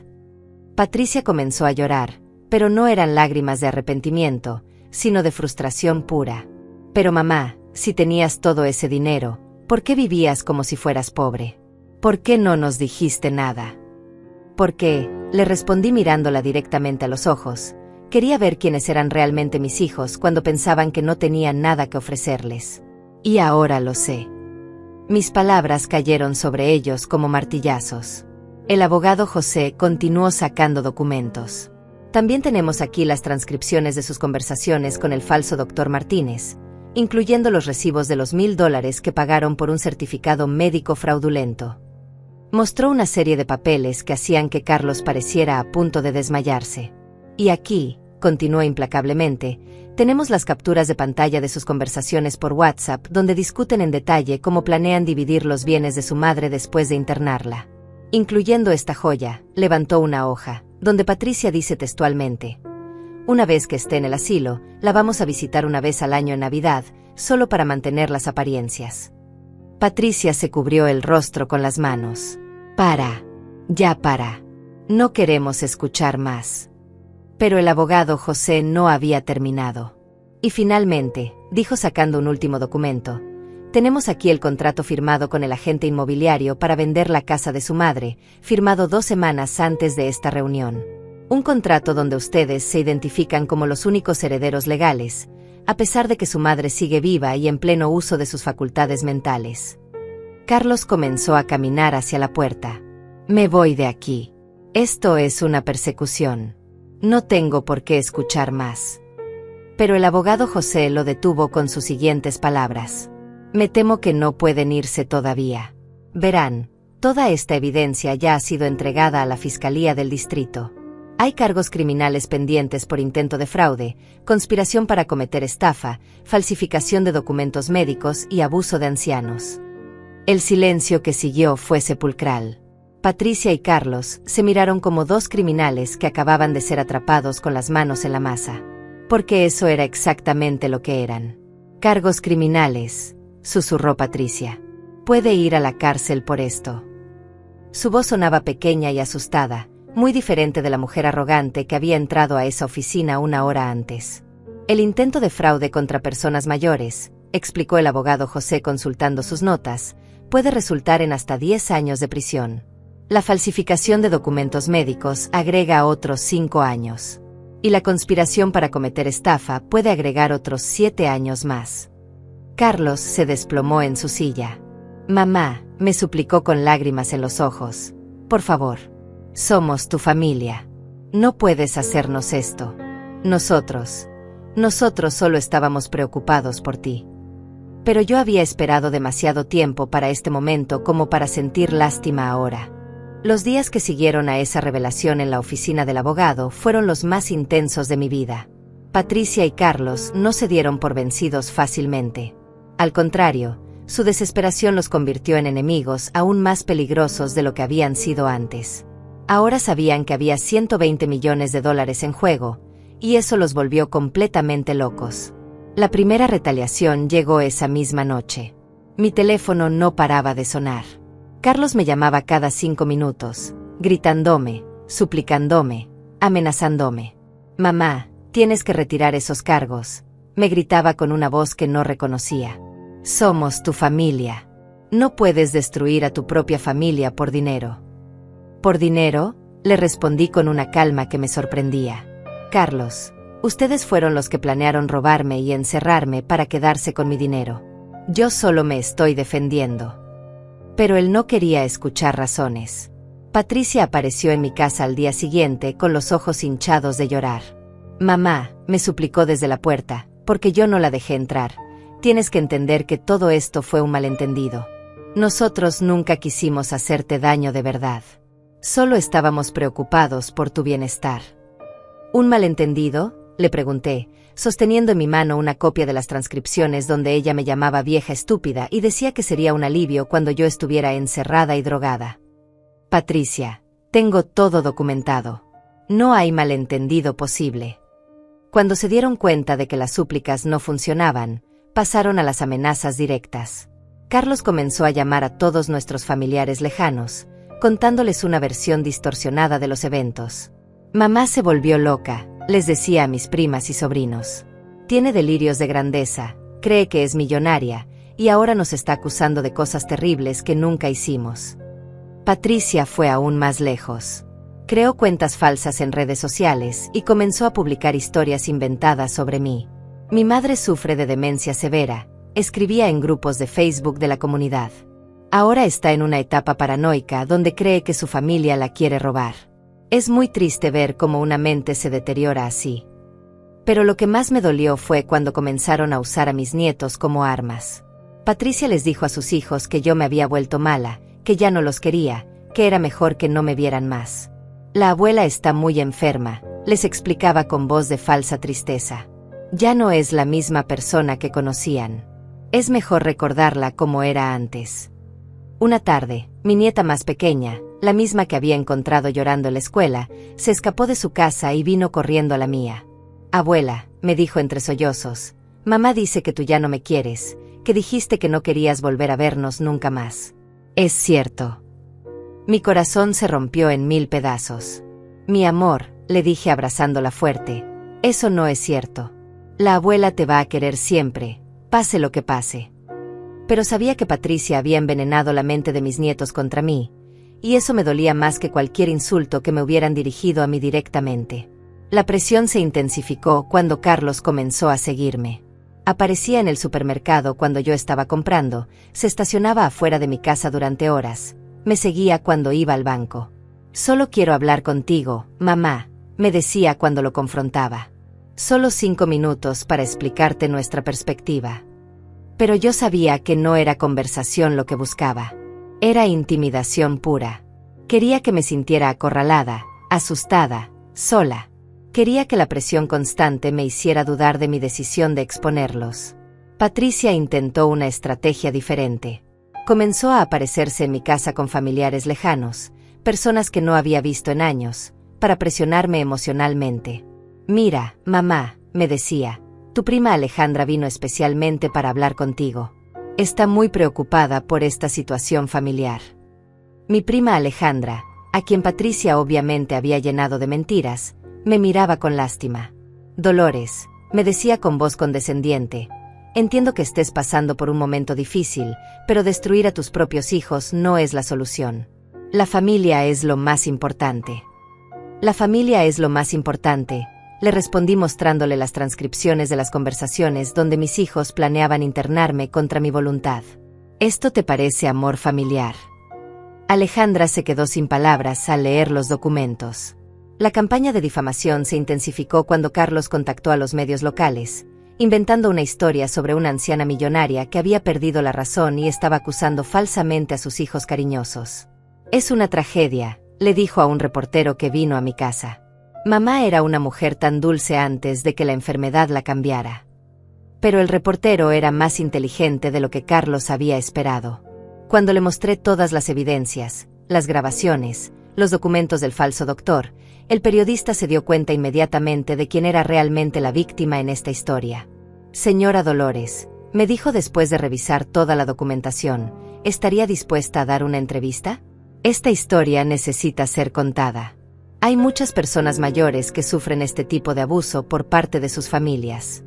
Patricia comenzó a llorar, pero no eran lágrimas de arrepentimiento, sino de frustración pura. «Pero mamá, si tenías todo ese dinero, ¿por qué vivías como si fueras pobre? ¿Por qué no nos dijiste nada?». «¿Por qué?», le respondí mirándola directamente a los ojos. «Quería ver quiénes eran realmente mis hijos cuando pensaban que no tenían nada que ofrecerles. Y ahora lo sé». Mis palabras cayeron sobre ellos como martillazos. El abogado José continuó sacando documentos. «También tenemos aquí las transcripciones de sus conversaciones con el falso doctor Martínez, incluyendo los recibos de los $1000 que pagaron por un certificado médico fraudulento». Mostró una serie de papeles que hacían que Carlos pareciera a punto de desmayarse. «Y aquí», continuó implacablemente, «tenemos las capturas de pantalla de sus conversaciones por WhatsApp donde discuten en detalle cómo planean dividir los bienes de su madre después de internarla. Incluyendo esta joya», levantó una hoja, donde Patricia dice textualmente: «Una vez que esté en el asilo, la vamos a visitar una vez al año en Navidad, solo para mantener las apariencias». Patricia se cubrió el rostro con las manos. «Para. Ya para. No queremos escuchar más». Pero el abogado José no había terminado. «Y finalmente», dijo sacando un último documento, «tenemos aquí el contrato firmado con el agente inmobiliario para vender la casa de su madre, firmado 2 semanas antes de esta reunión. Un contrato donde ustedes se identifican como los únicos herederos legales, a pesar de que su madre sigue viva y en pleno uso de sus facultades mentales». Carlos comenzó a caminar hacia la puerta. «Me voy de aquí. Esto es una persecución. No tengo por qué escuchar más». Pero el abogado José lo detuvo con sus siguientes palabras. «Me temo que no pueden irse todavía. Verán, toda esta evidencia ya ha sido entregada a la Fiscalía del Distrito. Hay cargos criminales pendientes por intento de fraude, conspiración para cometer estafa, falsificación de documentos médicos y abuso de ancianos». El silencio que siguió fue sepulcral. Patricia y Carlos se miraron como 2 criminales que acababan de ser atrapados con las manos en la masa. Porque eso era exactamente lo que eran. «Cargos criminales», susurró Patricia. «Puede ir a la cárcel por esto». Su voz sonaba pequeña y asustada, muy diferente de la mujer arrogante que había entrado a esa oficina 1 hora antes. El intento de fraude contra personas mayores, explicó el abogado José consultando sus notas, puede resultar en hasta 10 años de prisión. La falsificación de documentos médicos agrega otros 5 años. Y la conspiración para cometer estafa puede agregar otros 7 años más. Carlos se desplomó en su silla. Mamá, me suplicó con lágrimas en los ojos. Por favor. Somos tu familia. No puedes hacernos esto. Nosotros solo estábamos preocupados por ti. Pero yo había esperado demasiado tiempo para este momento como para sentir lástima ahora. Los días que siguieron a esa revelación en la oficina del abogado fueron los más intensos de mi vida. Patricia y Carlos no se dieron por vencidos fácilmente. Al contrario, su desesperación los convirtió en enemigos aún más peligrosos de lo que habían sido antes. Ahora sabían que había $120 millones en juego, y eso los volvió completamente locos. La primera retaliación llegó esa misma noche. Mi teléfono no paraba de sonar. Carlos me llamaba cada 5 minutos, gritándome, suplicándome, amenazándome. Mamá, tienes que retirar esos cargos, me gritaba con una voz que no reconocía. Somos tu familia. No puedes destruir a tu propia familia por dinero. ¿Por dinero? Le respondí con una calma que me sorprendía. Carlos, ustedes fueron los que planearon robarme y encerrarme para quedarse con mi dinero. Yo solo me estoy defendiendo. Pero él no quería escuchar razones. Patricia apareció en mi casa al día siguiente con los ojos hinchados de llorar. Mamá, me suplicó desde la puerta, porque yo no la dejé entrar. Tienes que entender que todo esto fue un malentendido. Nosotros nunca quisimos hacerte daño de verdad. Solo estábamos preocupados por tu bienestar. ¿Un malentendido?, le pregunté, sosteniendo en mi mano una copia de las transcripciones donde ella me llamaba vieja estúpida y decía que sería un alivio cuando yo estuviera encerrada y drogada. Patricia, tengo todo documentado. No hay malentendido posible. Cuando se dieron cuenta de que las súplicas no funcionaban, pasaron a las amenazas directas. Carlos comenzó a llamar a todos nuestros familiares lejanos, contándoles una versión distorsionada de los eventos. Mamá se volvió loca, les decía a mis primas y sobrinos. Tiene delirios de grandeza, cree que es millonaria, y ahora nos está acusando de cosas terribles que nunca hicimos. Patricia fue aún más lejos. Creó cuentas falsas en redes sociales y comenzó a publicar historias inventadas sobre mí. Mi madre sufre de demencia severa, escribía en grupos de Facebook de la comunidad. Ahora está en una etapa paranoica donde cree que su familia la quiere robar. Es muy triste ver cómo una mente se deteriora así. Pero lo que más me dolió fue cuando comenzaron a usar a mis nietos como armas. Patricia les dijo a sus hijos que yo me había vuelto mala, que ya no los quería, que era mejor que no me vieran más. La abuela está muy enferma, les explicaba con voz de falsa tristeza. Ya no es la misma persona que conocían. Es mejor recordarla como era antes. Una tarde, mi nieta más pequeña, la misma que había encontrado llorando en la escuela, se escapó de su casa y vino corriendo a la mía. Abuela, me dijo entre sollozos, mamá dice que tú ya no me quieres, que dijiste que no querías volver a vernos nunca más. Es cierto. Mi corazón se rompió en 1000 pedazos. Mi amor, le dije abrazándola fuerte, eso no es cierto. La abuela te va a querer siempre, pase lo que pase. Pero sabía que Patricia había envenenado la mente de mis nietos contra mí, y eso me dolía más que cualquier insulto que me hubieran dirigido a mí directamente. La presión se intensificó cuando Carlos comenzó a seguirme. Aparecía en el supermercado cuando yo estaba comprando, se estacionaba afuera de mi casa durante horas, me seguía cuando iba al banco. Solo quiero hablar contigo, mamá, me decía cuando lo confrontaba. Solo 5 minutos para explicarte nuestra perspectiva. Pero yo sabía que no era conversación lo que buscaba. Era intimidación pura. Quería que me sintiera acorralada, asustada, sola. Quería que la presión constante me hiciera dudar de mi decisión de exponerlos. Patricia intentó una estrategia diferente. Comenzó a aparecerse en mi casa con familiares lejanos, personas que no había visto en años, para presionarme emocionalmente. Mira, mamá, me decía, tu prima Alejandra vino especialmente para hablar contigo. Está muy preocupada por esta situación familiar. Mi prima Alejandra, a quien Patricia obviamente había llenado de mentiras, me miraba con lástima. Dolores, Me decía con voz condescendiente. Entiendo que estés pasando por un momento difícil, pero destruir a tus propios hijos no es la solución. La familia es lo más importante. La familia es lo más importante, le respondí mostrándole las transcripciones de las conversaciones donde mis hijos planeaban internarme contra mi voluntad. ¿Esto te parece amor familiar? Alejandra se quedó sin palabras al leer los documentos. La campaña de difamación se intensificó cuando Carlos contactó a los medios locales, inventando una historia sobre una anciana millonaria que había perdido la razón y estaba acusando falsamente a sus hijos cariñosos. Es una tragedia, le dijo a un reportero que vino a mi casa. Mamá era una mujer tan dulce antes de que la enfermedad la cambiara. Pero el reportero era más inteligente de lo que Carlos había esperado. Cuando le mostré todas las evidencias, las grabaciones, los documentos del falso doctor, el periodista se dio cuenta inmediatamente de quién era realmente la víctima en esta historia. Señora Dolores, me dijo después de revisar toda la documentación, ¿estaría dispuesta a dar una entrevista? Esta historia necesita ser contada. Hay muchas personas mayores que sufren este tipo de abuso por parte de sus familias.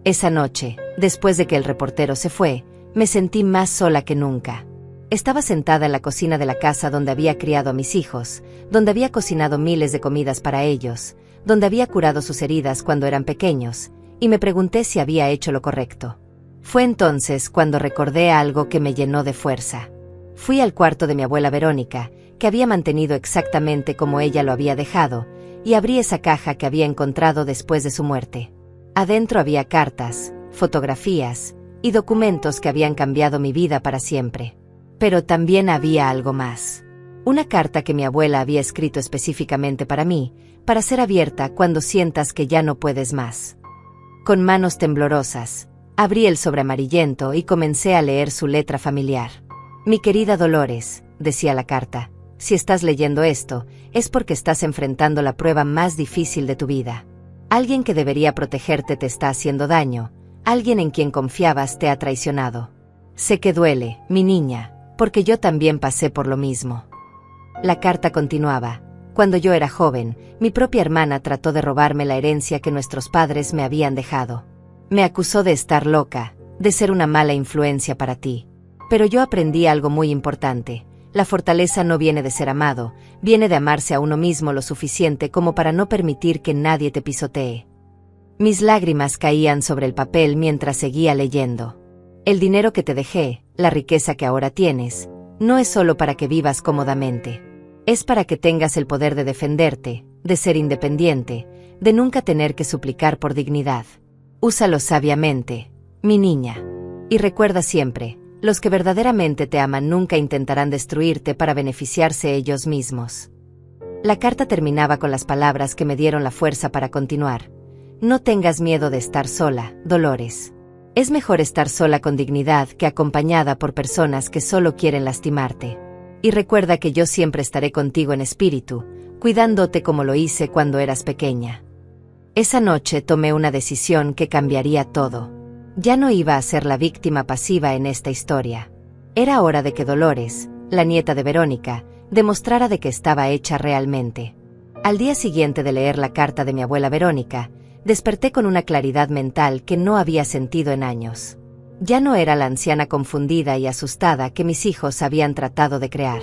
Esa noche, después de que el reportero se fue, me sentí más sola que nunca. Estaba sentada en la cocina de la casa donde había criado a mis hijos, donde había cocinado miles de comidas para ellos, donde había curado sus heridas cuando eran pequeños, y me pregunté si había hecho lo correcto. Fue entonces cuando recordé algo que me llenó de fuerza. Fui al cuarto de mi abuela Verónica, que había mantenido exactamente como ella lo había dejado, y abrí esa caja que había encontrado después de su muerte. Adentro había cartas, fotografías y documentos que habían cambiado mi vida para siempre. Pero también había algo más. Una carta que mi abuela había escrito específicamente para mí, para ser abierta cuando sientas que ya no puedes más. Con manos temblorosas, abrí el sobre amarillento y comencé a leer su letra familiar. Mi querida Dolores, decía la carta, si estás leyendo esto, es porque estás enfrentando la prueba más difícil de tu vida. Alguien que debería protegerte te está haciendo daño, alguien en quien confiabas te ha traicionado. Sé que duele, mi niña, porque yo también pasé por lo mismo. La carta continuaba. Cuando yo era joven, mi propia hermana trató de robarme la herencia que nuestros padres me habían dejado. Me acusó de estar loca, de ser una mala influencia para ti. Pero yo aprendí algo muy importante. La fortaleza no viene de ser amado, viene de amarse a uno mismo lo suficiente como para no permitir que nadie te pisotee. Mis lágrimas caían sobre el papel mientras seguía leyendo. El dinero que te dejé, la riqueza que ahora tienes, no es solo para que vivas cómodamente. Es para que tengas el poder de defenderte, de ser independiente, de nunca tener que suplicar por dignidad. Úsalo sabiamente, mi niña. Y recuerda siempre, los que verdaderamente te aman nunca intentarán destruirte para beneficiarse ellos mismos. La carta terminaba con las palabras que me dieron la fuerza para continuar. No tengas miedo de estar sola, Dolores. Es mejor estar sola con dignidad que acompañada por personas que solo quieren lastimarte. Y recuerda que yo siempre estaré contigo en espíritu, cuidándote como lo hice cuando eras pequeña. Esa noche tomé una decisión que cambiaría todo. Ya no iba a ser la víctima pasiva en esta historia. Era hora de que Dolores, la nieta de Verónica, demostrara de que estaba hecha realmente. Al día siguiente de leer la carta de mi abuela Verónica, desperté con una claridad mental que no había sentido en años. Ya no era la anciana confundida y asustada que mis hijos habían tratado de crear.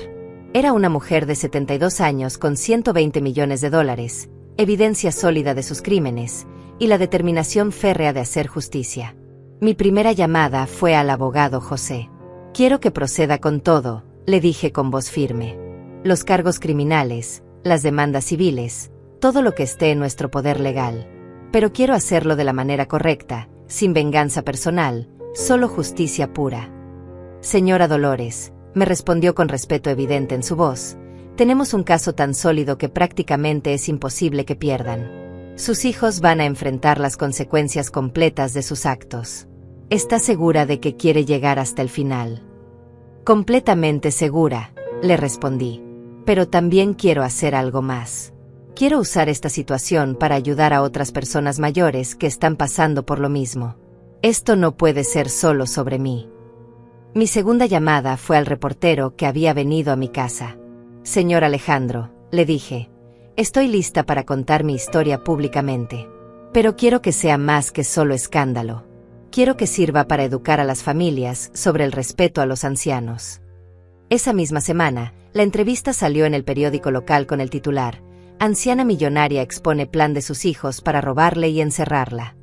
Era una mujer de 72 años con $120 millones, evidencia sólida de sus crímenes, y la determinación férrea de hacer justicia. Mi primera llamada fue al abogado José. Quiero que proceda con todo, le dije con voz firme. Los cargos criminales, las demandas civiles, todo lo que esté en nuestro poder legal. Pero quiero hacerlo de la manera correcta, sin venganza personal, solo justicia pura. Señora Dolores, me respondió con respeto evidente en su voz, tenemos un caso tan sólido que prácticamente es imposible que pierdan. Sus hijos van a enfrentar las consecuencias completas de sus actos. ¿Está segura de que quiere llegar hasta el final? Completamente segura, le respondí. Pero también quiero hacer algo más. Quiero usar esta situación para ayudar a otras personas mayores que están pasando por lo mismo. Esto no puede ser solo sobre mí. Mi segunda llamada fue al reportero que había venido a mi casa. Señor Alejandro, le dije, estoy lista para contar mi historia públicamente. Pero quiero que sea más que solo escándalo. Quiero que sirva para educar a las familias sobre el respeto a los ancianos. Esa misma semana, la entrevista salió en el periódico local con el titular: Anciana millonaria expone plan de sus hijos para robarle y encerrarla.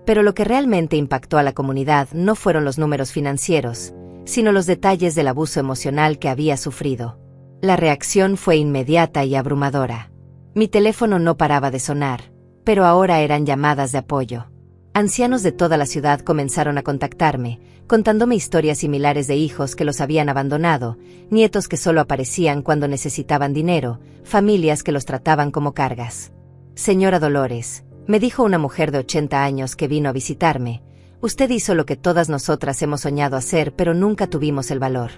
Pero lo que realmente impactó a la comunidad no fueron los números financieros, sino los detalles del abuso emocional que había sufrido. La reacción fue inmediata y abrumadora. Mi teléfono no paraba de sonar, pero ahora eran llamadas de apoyo. Ancianos de toda la ciudad comenzaron a contactarme, contándome historias similares de hijos que los habían abandonado, nietos que solo aparecían cuando necesitaban dinero, familias que los trataban como cargas. Señora Dolores, me dijo una mujer de 80 años que vino a visitarme, usted hizo lo que todas nosotras hemos soñado hacer, pero nunca tuvimos el valor.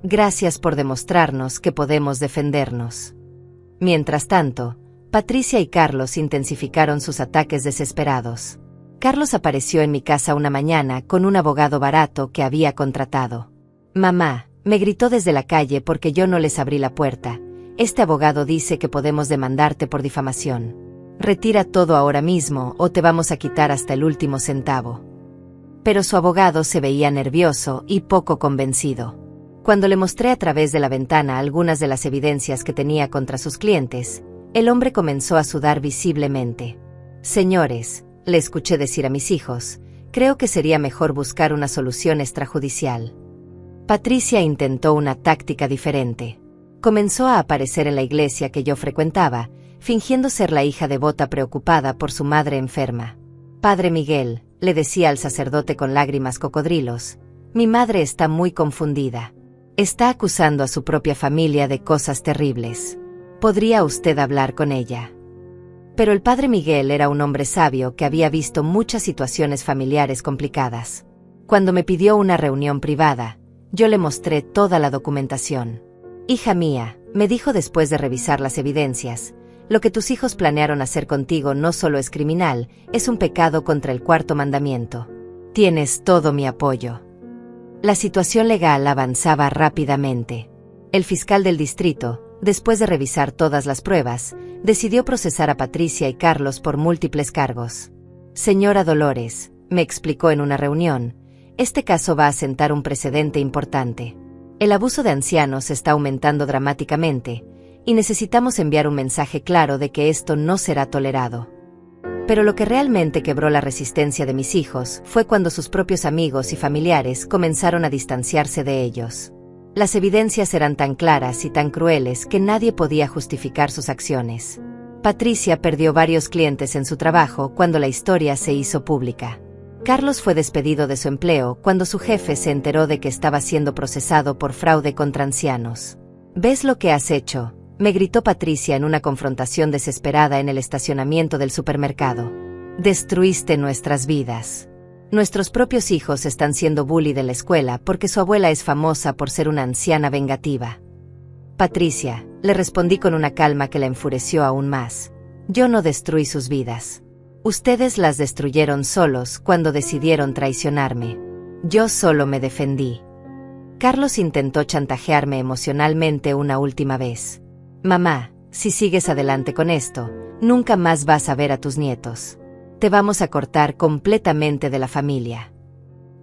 Gracias por demostrarnos que podemos defendernos. Mientras tanto, Patricia y Carlos intensificaron sus ataques desesperados. Carlos apareció en mi casa una mañana con un abogado barato que había contratado. Mamá, me gritó desde la calle porque yo no les abrí la puerta. Este abogado dice que podemos demandarte por difamación. Retira todo ahora mismo o te vamos a quitar hasta el último centavo. Pero su abogado se veía nervioso y poco convencido. Cuando le mostré a través de la ventana algunas de las evidencias que tenía contra sus clientes, el hombre comenzó a sudar visiblemente. Señores, le escuché decir a mis hijos, creo que sería mejor buscar una solución extrajudicial. Patricia intentó una táctica diferente. Comenzó a aparecer en la iglesia que yo frecuentaba, fingiendo ser la hija devota preocupada por su madre enferma. Padre Miguel, le decía al sacerdote con lágrimas cocodrilos, mi madre está muy confundida. Está acusando a su propia familia de cosas terribles. ¿Podría usted hablar con ella? Pero el padre Miguel era un hombre sabio que había visto muchas situaciones familiares complicadas. Cuando me pidió una reunión privada, yo le mostré toda la documentación. Hija mía, me dijo después de revisar las evidencias, lo que tus hijos planearon hacer contigo no solo es criminal, es un pecado contra el cuarto mandamiento. Tienes todo mi apoyo. La situación legal avanzaba rápidamente. El fiscal del distrito, después de revisar todas las pruebas, decidió procesar a Patricia y Carlos por múltiples cargos. Señora Dolores, me explicó en una reunión, este caso va a sentar un precedente importante. El abuso de ancianos está aumentando dramáticamente, y necesitamos enviar un mensaje claro de que esto no será tolerado. Pero lo que realmente quebró la resistencia de mis hijos fue cuando sus propios amigos y familiares comenzaron a distanciarse de ellos. Las evidencias eran tan claras y tan crueles que nadie podía justificar sus acciones. Patricia perdió varios clientes en su trabajo cuando la historia se hizo pública. Carlos fue despedido de su empleo cuando su jefe se enteró de que estaba siendo procesado por fraude contra ancianos. ¿Ves lo que has hecho?, me gritó Patricia en una confrontación desesperada en el estacionamiento del supermercado. Destruiste nuestras vidas. Nuestros propios hijos están siendo bullied en la escuela porque su abuela es famosa por ser una anciana vengativa. Patricia, le respondí con una calma que la enfureció aún más. Yo no destruí sus vidas. Ustedes las destruyeron solos cuando decidieron traicionarme. Yo solo me defendí. Carlos intentó chantajearme emocionalmente una última vez. Mamá, si sigues adelante con esto, nunca más vas a ver a tus nietos. Te vamos a cortar completamente de la familia.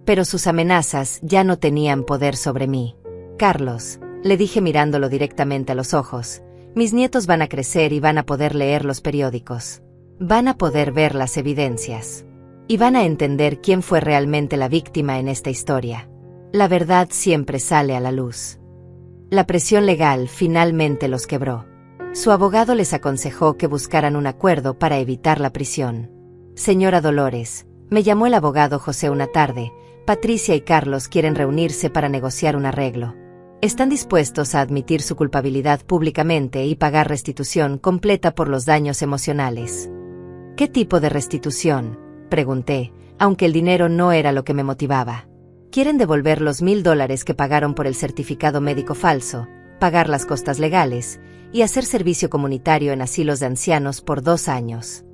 Pero sus amenazas ya no tenían poder sobre mí. Carlos, le dije mirándolo directamente a los ojos, mis nietos van a crecer y van a poder leer los periódicos. Van a poder ver las evidencias. Y van a entender quién fue realmente la víctima en esta historia. La verdad siempre sale a la luz. La presión legal finalmente los quebró. Su abogado les aconsejó que buscaran un acuerdo para evitar la prisión. Señora Dolores, me llamó el abogado José una tarde, Patricia y Carlos quieren reunirse para negociar un arreglo. Están dispuestos a admitir su culpabilidad públicamente y pagar restitución completa por los daños emocionales. ¿Qué tipo de restitución?, pregunté, aunque el dinero no era lo que me motivaba. Quieren devolver los $1,000 que pagaron por el certificado médico falso, pagar las costas legales, y hacer servicio comunitario en asilos de ancianos por 2 años.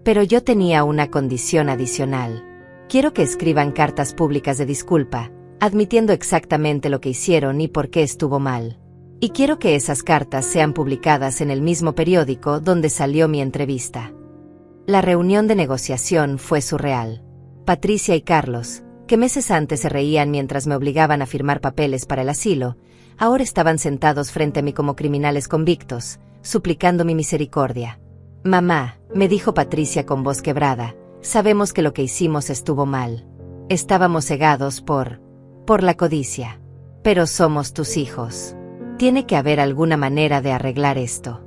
Pero yo tenía una condición adicional. Quiero que escriban cartas públicas de disculpa, admitiendo exactamente lo que hicieron y por qué estuvo mal. Y quiero que esas cartas sean publicadas en el mismo periódico donde salió mi entrevista. La reunión de negociación fue surreal. Patricia y Carlos, que meses antes se reían mientras me obligaban a firmar papeles para el asilo, ahora estaban sentados frente a mí como criminales convictos, suplicando mi misericordia. «Mamá», me dijo Patricia con voz quebrada, «sabemos que lo que hicimos estuvo mal. Estábamos cegados por la codicia. Pero somos tus hijos. Tiene que haber alguna manera de arreglar esto».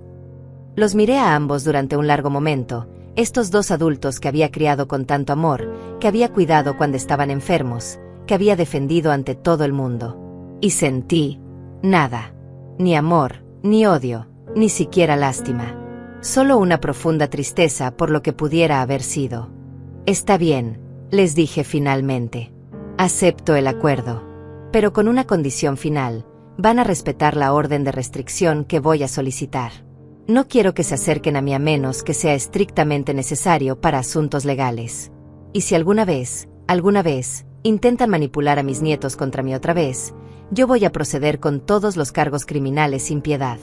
Los miré a ambos durante un largo momento, estos dos adultos que había criado con tanto amor, que había cuidado cuando estaban enfermos, que había defendido ante todo el mundo. Y sentí nada. Ni amor, ni odio, ni siquiera lástima. Solo una profunda tristeza por lo que pudiera haber sido. «Está bien», les dije finalmente. «Acepto el acuerdo. Pero con una condición final, van a respetar la orden de restricción que voy a solicitar. No quiero que se acerquen a mí a menos que sea estrictamente necesario para asuntos legales. Y si alguna vez, intentan manipular a mis nietos contra mí otra vez, yo voy a proceder con todos los cargos criminales sin piedad».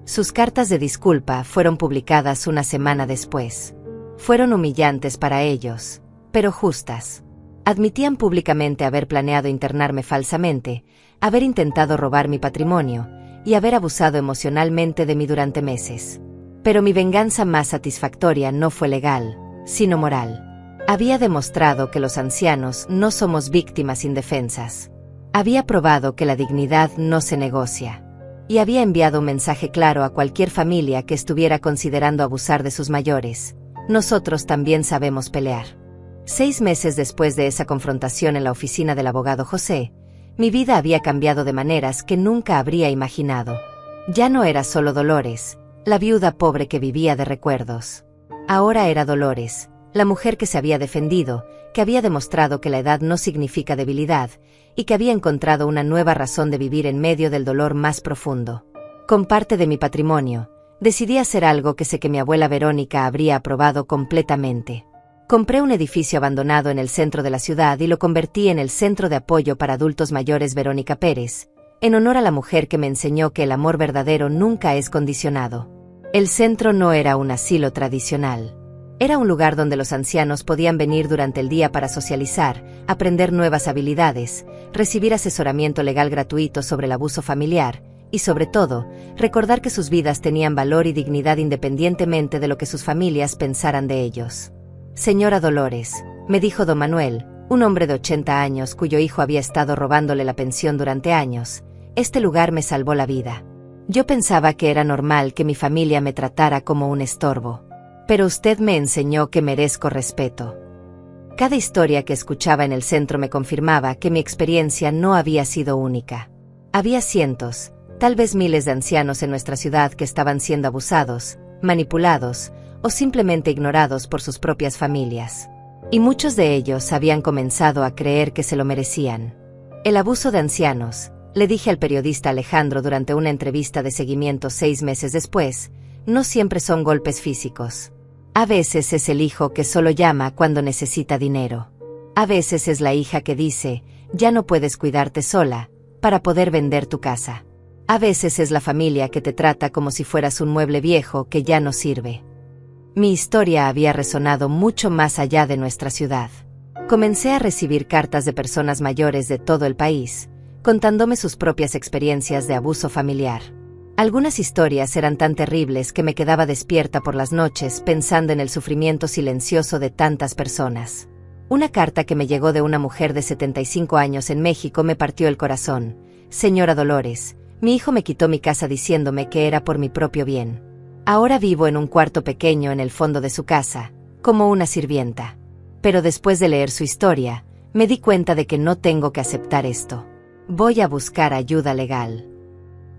Sus cartas de disculpa fueron publicadas una semana después. Fueron humillantes para ellos, pero justas. Admitían públicamente haber planeado internarme falsamente, haber intentado robar mi patrimonio y haber abusado emocionalmente de mí durante meses. Pero mi venganza más satisfactoria no fue legal, sino moral. Había demostrado que los ancianos no somos víctimas indefensas. Había probado que la dignidad no se negocia. Y había enviado un mensaje claro a cualquier familia que estuviera considerando abusar de sus mayores: nosotros también sabemos pelear. 6 meses después de esa confrontación en la oficina del abogado José, mi vida había cambiado de maneras que nunca habría imaginado. Ya no era solo Dolores, la viuda pobre que vivía de recuerdos. Ahora era Dolores, la mujer que se había defendido, que había demostrado que la edad no significa debilidad, y que había encontrado una nueva razón de vivir en medio del dolor más profundo. Con parte de mi patrimonio, decidí hacer algo que sé que mi abuela Verónica habría aprobado completamente. Compré un edificio abandonado en el centro de la ciudad y lo convertí en el Centro de Apoyo para Adultos Mayores Verónica Pérez, en honor a la mujer que me enseñó que el amor verdadero nunca es condicionado. El centro no era un asilo tradicional. Era un lugar donde los ancianos podían venir durante el día para socializar, aprender nuevas habilidades, recibir asesoramiento legal gratuito sobre el abuso familiar y, sobre todo, recordar que sus vidas tenían valor y dignidad independientemente de lo que sus familias pensaran de ellos. «Señora Dolores», me dijo don Manuel, un hombre de 80 años cuyo hijo había estado robándole la pensión durante años, «este lugar me salvó la vida. Yo pensaba que era normal que mi familia me tratara como un estorbo. Pero usted me enseñó que merezco respeto». Cada historia que escuchaba en el centro me confirmaba que mi experiencia no había sido única. Había cientos, tal vez miles de ancianos en nuestra ciudad que estaban siendo abusados, manipulados o simplemente ignorados por sus propias familias. Y muchos de ellos habían comenzado a creer que se lo merecían. «El abuso de ancianos», le dije al periodista Alejandro durante una entrevista de seguimiento 6 meses después, «no siempre son golpes físicos. A veces es el hijo que solo llama cuando necesita dinero. A veces es la hija que dice, ya no puedes cuidarte sola, para poder vender tu casa. A veces es la familia que te trata como si fueras un mueble viejo que ya no sirve». Mi historia había resonado mucho más allá de nuestra ciudad. Comencé a recibir cartas de personas mayores de todo el país, contándome sus propias experiencias de abuso familiar. Algunas historias eran tan terribles que me quedaba despierta por las noches pensando en el sufrimiento silencioso de tantas personas. Una carta que me llegó de una mujer de 75 años en México me partió el corazón. «Señora Dolores, mi hijo me quitó mi casa diciéndome que era por mi propio bien. Ahora vivo en un cuarto pequeño en el fondo de su casa, como una sirvienta. Pero después de leer su historia, me di cuenta de que no tengo que aceptar esto. Voy a buscar ayuda legal».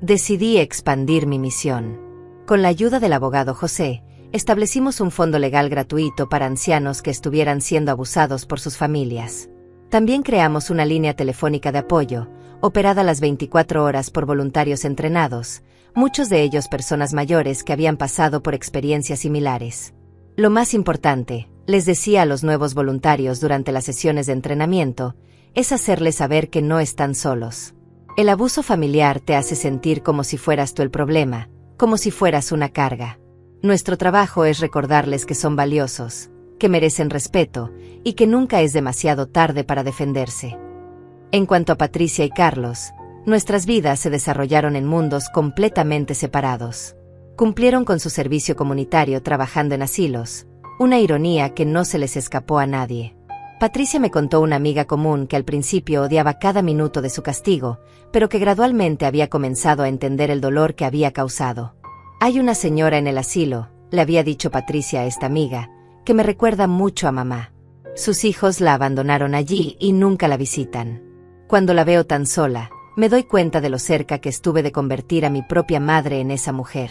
Decidí expandir mi misión. Con la ayuda del abogado José, establecimos un fondo legal gratuito para ancianos que estuvieran siendo abusados por sus familias. También creamos una línea telefónica de apoyo, operada las 24 horas por voluntarios entrenados, muchos de ellos personas mayores que habían pasado por experiencias similares. Lo más importante, les decía a los nuevos voluntarios durante las sesiones de entrenamiento, es hacerles saber que no están solos. El abuso familiar te hace sentir como si fueras tú el problema, como si fueras una carga. Nuestro trabajo es recordarles que son valiosos, que merecen respeto, y que nunca es demasiado tarde para defenderse. En cuanto a Patricia y Carlos, nuestras vidas se desarrollaron en mundos completamente separados. Cumplieron con su servicio comunitario trabajando en asilos, una ironía que no se les escapó a nadie. Patricia me contó una amiga común que al principio odiaba cada minuto de su castigo, pero que gradualmente había comenzado a entender el dolor que había causado. Hay una señora en el asilo, le había dicho Patricia a esta amiga, que me recuerda mucho a mamá. Sus hijos la abandonaron allí y nunca la visitan. Cuando la veo tan sola, me doy cuenta de lo cerca que estuve de convertir a mi propia madre en esa mujer.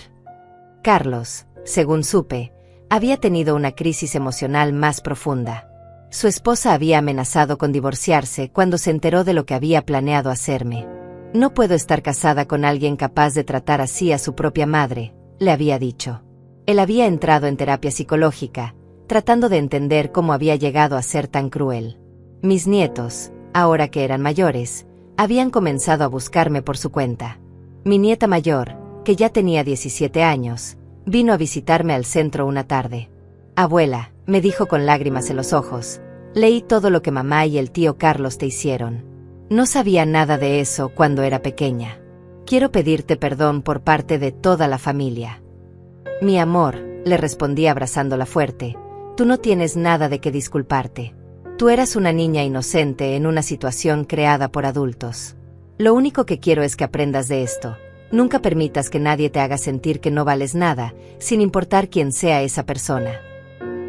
Carlos, según supe, había tenido una crisis emocional más profunda. Su esposa había amenazado con divorciarse cuando se enteró de lo que había planeado hacerme. No puedo estar casada con alguien capaz de tratar así a su propia madre, le había dicho. Él había entrado en terapia psicológica, tratando de entender cómo había llegado a ser tan cruel. Mis nietos, ahora que eran mayores, habían comenzado a buscarme por su cuenta. Mi nieta mayor, que ya tenía 17 años, vino a visitarme al centro una tarde. «Abuela», me dijo con lágrimas en los ojos, «leí todo lo que mamá y el tío Carlos te hicieron. No sabía nada de eso cuando era pequeña. Quiero pedirte perdón por parte de toda la familia». «Mi amor», le respondí abrazándola fuerte, «tú no tienes nada de qué disculparte. Tú eras una niña inocente en una situación creada por adultos. Lo único que quiero es que aprendas de esto. Nunca permitas que nadie te haga sentir que no vales nada, sin importar quién sea esa persona».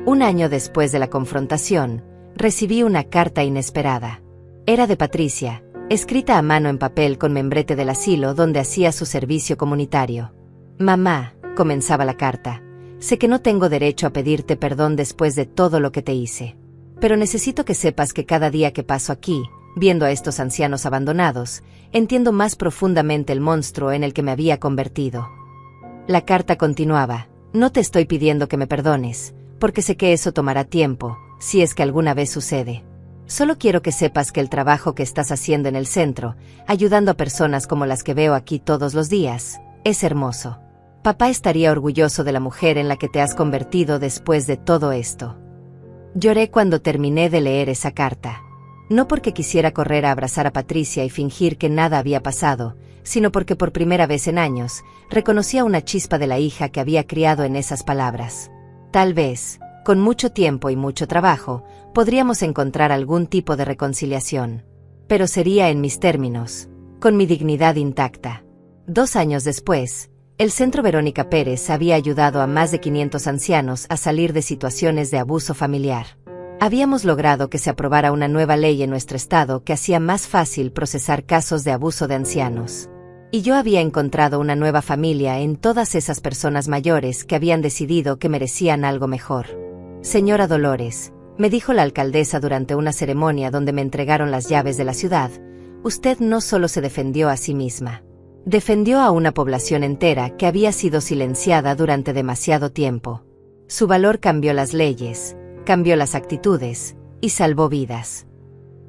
Un año después de la confrontación, recibí una carta inesperada. Era de Patricia, escrita a mano en papel con membrete del asilo donde hacía su servicio comunitario. «Mamá», comenzaba la carta, «sé que no tengo derecho a pedirte perdón después de todo lo que te hice. Pero necesito que sepas que cada día que paso aquí, viendo a estos ancianos abandonados, entiendo más profundamente el monstruo en el que me había convertido». La carta continuaba, «No te estoy pidiendo que me perdones, porque sé que eso tomará tiempo, si es que alguna vez sucede. Solo quiero que sepas que el trabajo que estás haciendo en el centro, ayudando a personas como las que veo aquí todos los días, es hermoso. Papá estaría orgulloso de la mujer en la que te has convertido después de todo esto». Lloré cuando terminé de leer esa carta. No porque quisiera correr a abrazar a Patricia y fingir que nada había pasado, sino porque por primera vez en años, reconocía una chispa de la hija que había criado en esas palabras. Tal vez, con mucho tiempo y mucho trabajo, podríamos encontrar algún tipo de reconciliación. Pero sería en mis términos, con mi dignidad intacta. 2 años después, el Centro Verónica Pérez había ayudado a más de 500 ancianos a salir de situaciones de abuso familiar. Habíamos logrado que se aprobara una nueva ley en nuestro estado que hacía más fácil procesar casos de abuso de ancianos. Y yo había encontrado una nueva familia en todas esas personas mayores que habían decidido que merecían algo mejor. «Señora Dolores», me dijo la alcaldesa durante una ceremonia donde me entregaron las llaves de la ciudad, «usted no solo se defendió a sí misma. Defendió a una población entera que había sido silenciada durante demasiado tiempo. Su valor cambió las leyes, cambió las actitudes, y salvó vidas».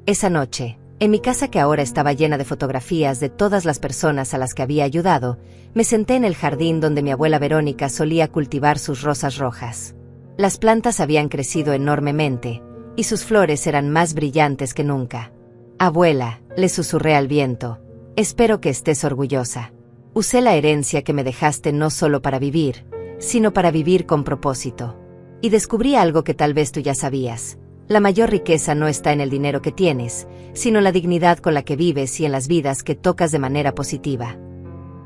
Esa noche, en mi casa que ahora estaba llena de fotografías de todas las personas a las que había ayudado, me senté en el jardín donde mi abuela Verónica solía cultivar sus rosas rojas. Las plantas habían crecido enormemente, y sus flores eran más brillantes que nunca. «Abuela», le susurré al viento, «espero que estés orgullosa. Usé la herencia que me dejaste no solo para vivir, sino para vivir con propósito. Y descubrí algo que tal vez tú ya sabías. La mayor riqueza no está en el dinero que tienes, sino en la dignidad con la que vives y en las vidas que tocas de manera positiva».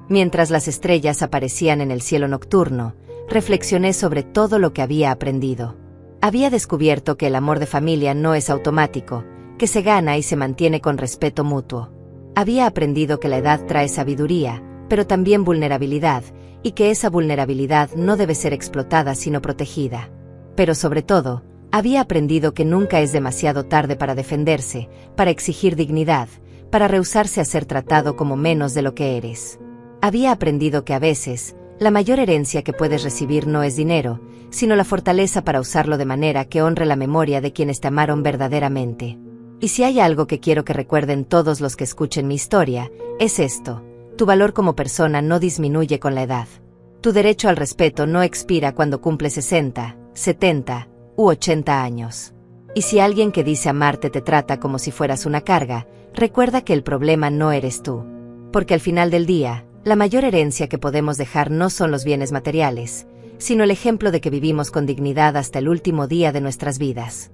Mientras las estrellas aparecían en el cielo nocturno, reflexioné sobre todo lo que había aprendido. Había descubierto que el amor de familia no es automático, que se gana y se mantiene con respeto mutuo. Había aprendido que la edad trae sabiduría, pero también vulnerabilidad, y que esa vulnerabilidad no debe ser explotada sino protegida. Pero sobre todo, había aprendido que nunca es demasiado tarde para defenderse, para exigir dignidad, para rehusarse a ser tratado como menos de lo que eres. Había aprendido que a veces, la mayor herencia que puedes recibir no es dinero, sino la fortaleza para usarlo de manera que honre la memoria de quienes te amaron verdaderamente. Y si hay algo que quiero que recuerden todos los que escuchen mi historia, es esto: tu valor como persona no disminuye con la edad. Tu derecho al respeto no expira cuando cumples 60, 70 u 80 años. Y si alguien que dice amarte te trata como si fueras una carga, recuerda que el problema no eres tú. Porque al final del día, la mayor herencia que podemos dejar no son los bienes materiales, sino el ejemplo de que vivimos con dignidad hasta el último día de nuestras vidas.